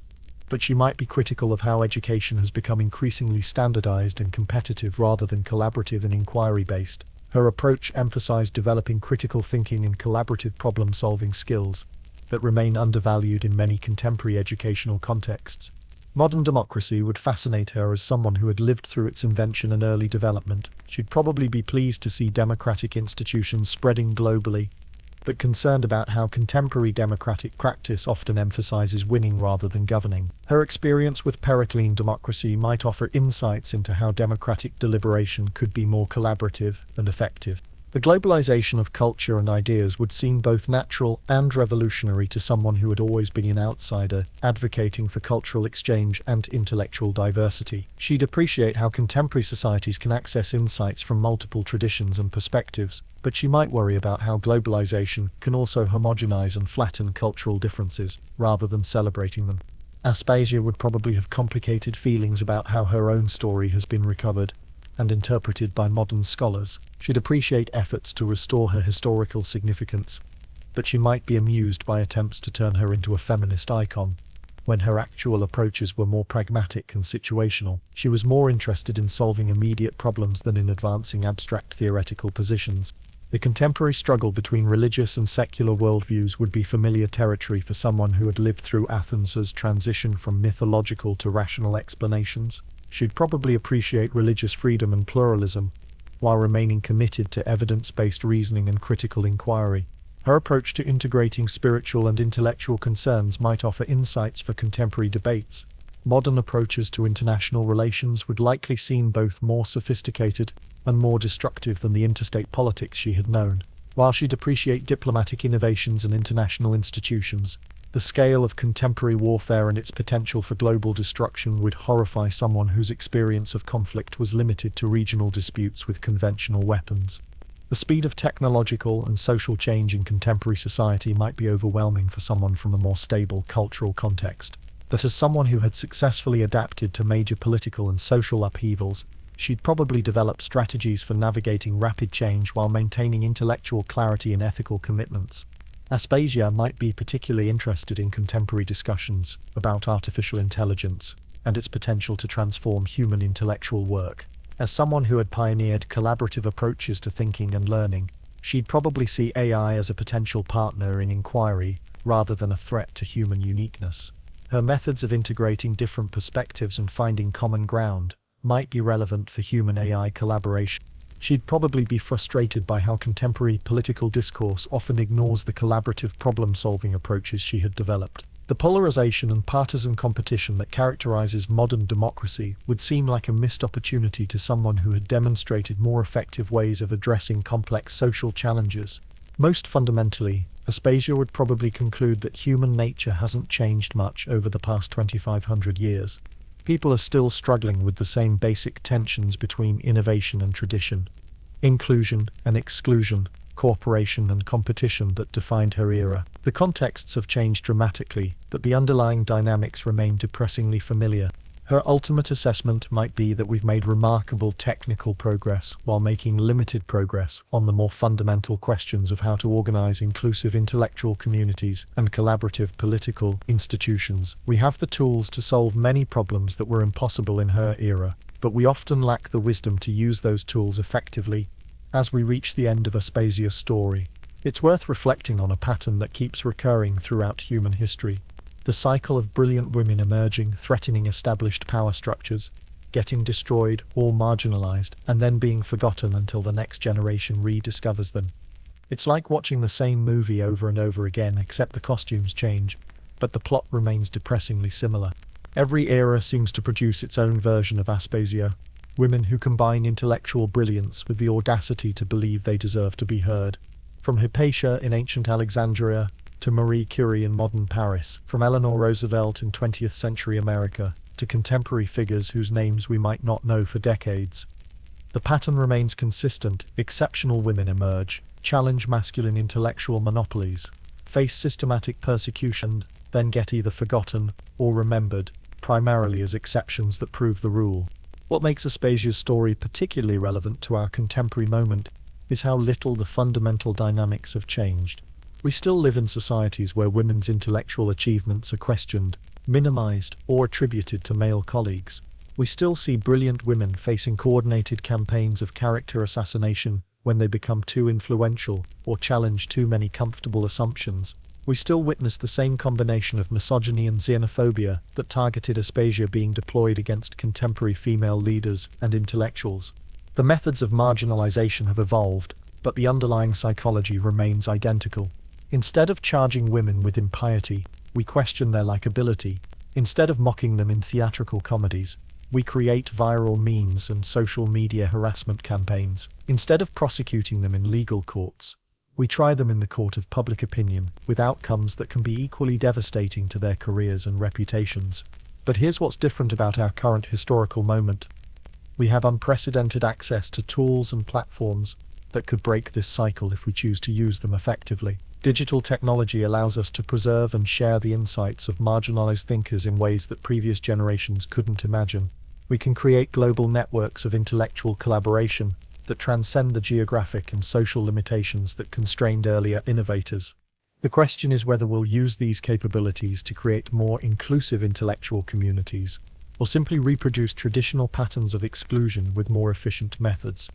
but she might be critical of how education has become increasingly standardized and competitive rather than collaborative and inquiry-based. Her approach emphasized developing critical thinking and collaborative problem-solving skills that remain undervalued in many contemporary educational contexts. Modern democracy would fascinate her as someone who had lived through its invention and early development. She'd probably be pleased to see democratic institutions spreading globally, but concerned about how contemporary democratic practice often emphasizes winning rather than governing. Her experience with Periclean democracy might offer insights into how democratic deliberation could be more collaborative and effective. The globalization of culture and ideas would seem both natural and revolutionary to someone who had always been an outsider, advocating for cultural exchange and intellectual diversity. She'd appreciate how contemporary societies can access insights from multiple traditions and perspectives, but she might worry about how globalization can also homogenize and flatten cultural differences, rather than celebrating them. Aspasia would probably have complicated feelings about how her own story has been recovered and interpreted by modern scholars. She'd appreciate efforts to restore her historical significance, but she might be amused by attempts to turn her into a feminist icon, when her actual approaches were more pragmatic and situational. She was more interested in solving immediate problems than in advancing abstract theoretical positions. The contemporary struggle between religious and secular worldviews would be familiar territory for someone who had lived through Athens's transition from mythological to rational explanations. She'd probably appreciate religious freedom and pluralism, while remaining committed to evidence-based reasoning and critical inquiry. Her approach to integrating spiritual and intellectual concerns might offer insights for contemporary debates. Modern approaches to international relations would likely seem both more sophisticated and more destructive than the interstate politics she had known. While she'd appreciate diplomatic innovations and international institutions, the scale of contemporary warfare and its potential for global destruction would horrify someone whose experience of conflict was limited to regional disputes with conventional weapons. The speed of technological and social change in contemporary society might be overwhelming for someone from a more stable cultural context. But as someone who had successfully adapted to major political and social upheavals, she'd probably develop strategies for navigating rapid change while maintaining intellectual clarity and ethical commitments. Aspasia might be particularly interested in contemporary discussions about artificial intelligence and its potential to transform human intellectual work. As someone who had pioneered collaborative approaches to thinking and learning, She'd probably see AI as a potential partner in inquiry, rather than a threat to human uniqueness. Her methods of integrating different perspectives and finding common ground might be relevant for human-AI collaboration. She'd probably be frustrated by how contemporary political discourse often ignores the collaborative problem-solving approaches she had developed. The polarization and partisan competition that characterizes modern democracy would seem like a missed opportunity to someone who had demonstrated more effective ways of addressing complex social challenges. Most fundamentally, Aspasia would probably conclude that human nature hasn't changed much over the past 2,500 years. People are still struggling with the same basic tensions between innovation and tradition, inclusion and exclusion, cooperation and competition that defined her era. The contexts have changed dramatically, but the underlying dynamics remain depressingly familiar. Her ultimate assessment might be that we've made remarkable technical progress while making limited progress on the more fundamental questions of how to organize inclusive intellectual communities and collaborative political institutions. We have the tools to solve many problems that were impossible in her era, but we often lack the wisdom to use those tools effectively. As we reach the end of Aspasia's story, it's worth reflecting on a pattern that keeps recurring throughout human history. The cycle of brilliant women emerging, threatening established power structures, getting destroyed or marginalized, and then being forgotten until the next generation rediscovers them. It's like watching the same movie over and over again, except the costumes change, but the plot remains depressingly similar. Every era seems to produce its own version of Aspasia, women who combine intellectual brilliance with the audacity to believe they deserve to be heard. From Hypatia in ancient Alexandria to Marie Curie in modern Paris, from Eleanor Roosevelt in 20th century America to contemporary figures whose names we might not know for decades. The pattern remains consistent. Exceptional women emerge, challenge masculine intellectual monopolies, face systematic persecution, then get either forgotten or remembered, primarily as exceptions that prove the rule. What makes Aspasia's story particularly relevant to our contemporary moment is how little the fundamental dynamics have changed. We still live in societies where women's intellectual achievements are questioned, minimized, or attributed to male colleagues. We still see brilliant women facing coordinated campaigns of character assassination when they become too influential or challenge too many comfortable assumptions. We still witness the same combination of misogyny and xenophobia that targeted Aspasia being deployed against contemporary female leaders and intellectuals. The methods of marginalization have evolved, but the underlying psychology remains identical. Instead of charging women with impiety, we question their likability. Instead of mocking them in theatrical comedies, we create viral memes and social media harassment campaigns. Instead of prosecuting them in legal courts, we try them in the court of public opinion, with outcomes that can be equally devastating to their careers and reputations. But here's what's different about our current historical moment. We have unprecedented access to tools and platforms that could break this cycle if we choose to use them effectively. Digital technology allows us to preserve and share the insights of marginalized thinkers in ways that previous generations couldn't imagine. We can create global networks of intellectual collaboration that transcend the geographic and social limitations that constrained earlier innovators. The question is whether we'll use these capabilities to create more inclusive intellectual communities, or simply reproduce traditional patterns of exclusion with more efficient methods.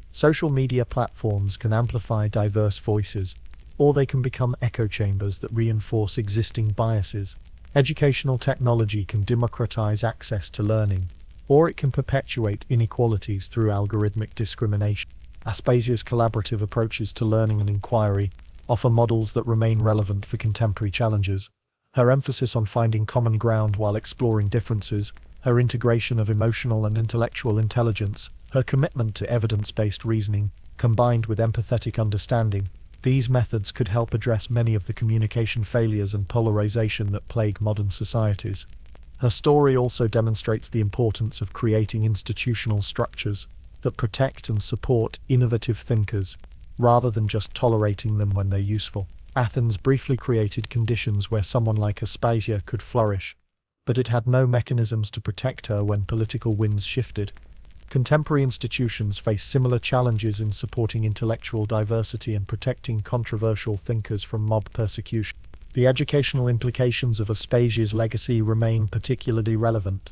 Social media platforms can amplify diverse voices, or they can become echo chambers that reinforce existing biases. Educational technology can democratize access to learning, or it can perpetuate inequalities through algorithmic discrimination. Aspasia's collaborative approaches to learning and inquiry offer models that remain relevant for contemporary challenges. Her emphasis on finding common ground while exploring differences, her integration of emotional and intellectual intelligence, her commitment to evidence-based reasoning, combined with empathetic understanding, these methods could help address many of the communication failures and polarization that plague modern societies. Her story also demonstrates the importance of creating institutional structures that protect and support innovative thinkers, rather than just tolerating them when they're useful. Athens briefly created conditions where someone like Aspasia could flourish, but it had no mechanisms to protect her when political winds shifted. Contemporary institutions face similar challenges in supporting intellectual diversity and protecting controversial thinkers from mob persecution. The educational implications of Aspasia's legacy remain particularly relevant.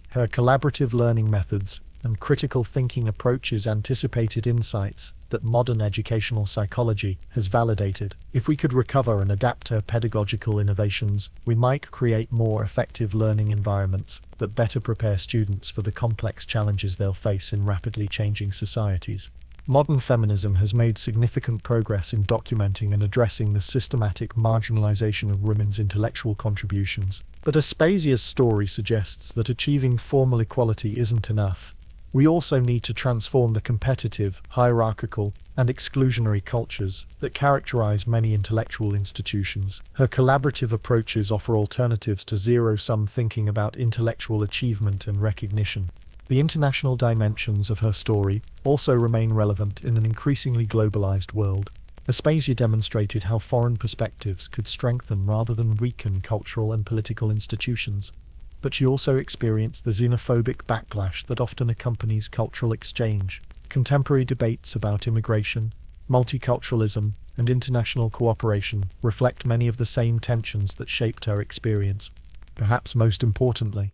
Her collaborative learning methods, and critical thinking approaches anticipated insights that modern educational psychology has validated. If we could recover and adapt her pedagogical innovations, we might create more effective learning environments that better prepare students for the complex challenges they'll face in rapidly changing societies. Modern feminism has made significant progress in documenting and addressing the systematic marginalization of women's intellectual contributions. But Aspasia's story suggests that achieving formal equality isn't enough. We also need to transform the competitive, hierarchical, and exclusionary cultures that characterize many intellectual institutions. Her collaborative approaches offer alternatives to zero-sum thinking about intellectual achievement and recognition. The international dimensions of her story also remain relevant in an increasingly globalized world. Aspasia demonstrated how foreign perspectives could strengthen rather than weaken cultural and political institutions. But she also experienced the xenophobic backlash that often accompanies cultural exchange. Contemporary debates about immigration, multiculturalism, and international cooperation reflect many of the same tensions that shaped her experience. Perhaps most importantly,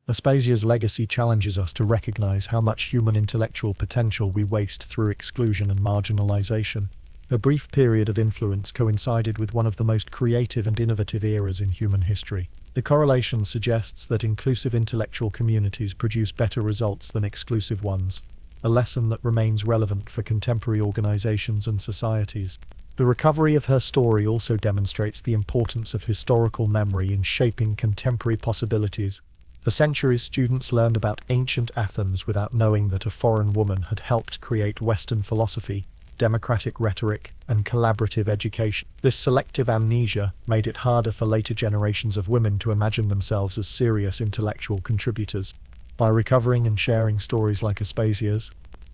Aspasia's legacy challenges us to recognize how much human intellectual potential we waste through exclusion and marginalization. Her brief period of influence coincided with one of the most creative and innovative eras in human history. The correlation suggests that inclusive intellectual communities produce better results than exclusive ones, a lesson that remains relevant for contemporary organizations and societies. The recovery of her story also demonstrates the importance of historical memory in shaping contemporary possibilities. For centuries, students learned about ancient Athens without knowing that a foreign woman had helped create Western philosophy, democratic rhetoric, and collaborative education. This selective amnesia made it harder for later generations of women to imagine themselves as serious intellectual contributors. By recovering and sharing stories like Aspasia's,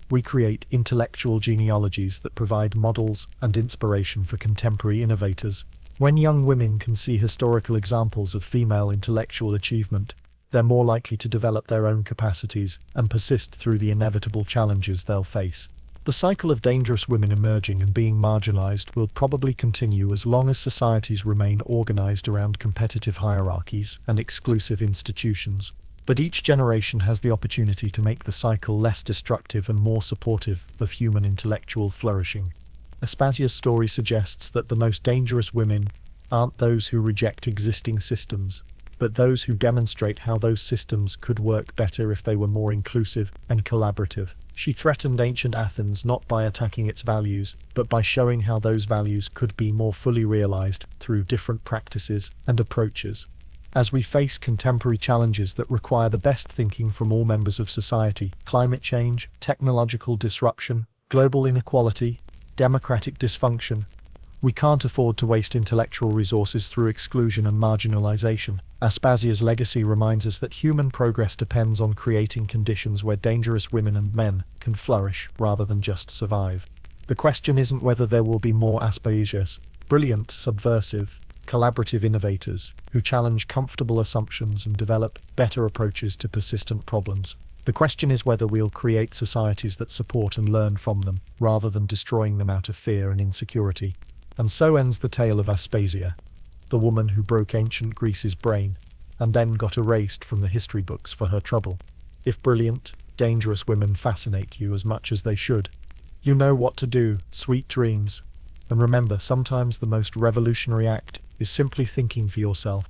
we create intellectual genealogies that provide models and inspiration for contemporary innovators. When young women can see historical examples of female intellectual achievement, they're more likely to develop their own capacities and persist through the inevitable challenges they'll face. The cycle of dangerous women emerging and being marginalized will probably continue as long as societies remain organized around competitive hierarchies and exclusive institutions. But each generation has the opportunity to make the cycle less destructive and more supportive of human intellectual flourishing. Aspasia's story suggests that the most dangerous women aren't those who reject existing systems, but those who demonstrate how those systems could work better if they were more inclusive and collaborative. She threatened ancient Athens not by attacking its values, but by showing how those values could be more fully realized through different practices and approaches. As we face contemporary challenges that require the best thinking from all members of society, climate change, technological disruption, global inequality, democratic dysfunction, we can't afford to waste intellectual resources through exclusion and marginalization. Aspasia's legacy reminds us that human progress depends on creating conditions where dangerous women and men can flourish rather than just survive. The question isn't whether there will be more Aspasias, brilliant, subversive, collaborative innovators who challenge comfortable assumptions and develop better approaches to persistent problems. The question is whether we'll create societies that support and learn from them, rather than destroying them out of fear and insecurity. And so ends the tale of Aspasia, the woman who broke ancient Greece's brain, and then got erased from the history books for her trouble. If brilliant, dangerous women fascinate you as much as they should, you know what to do. Sweet dreams. And remember, sometimes the most revolutionary act is simply thinking for yourself.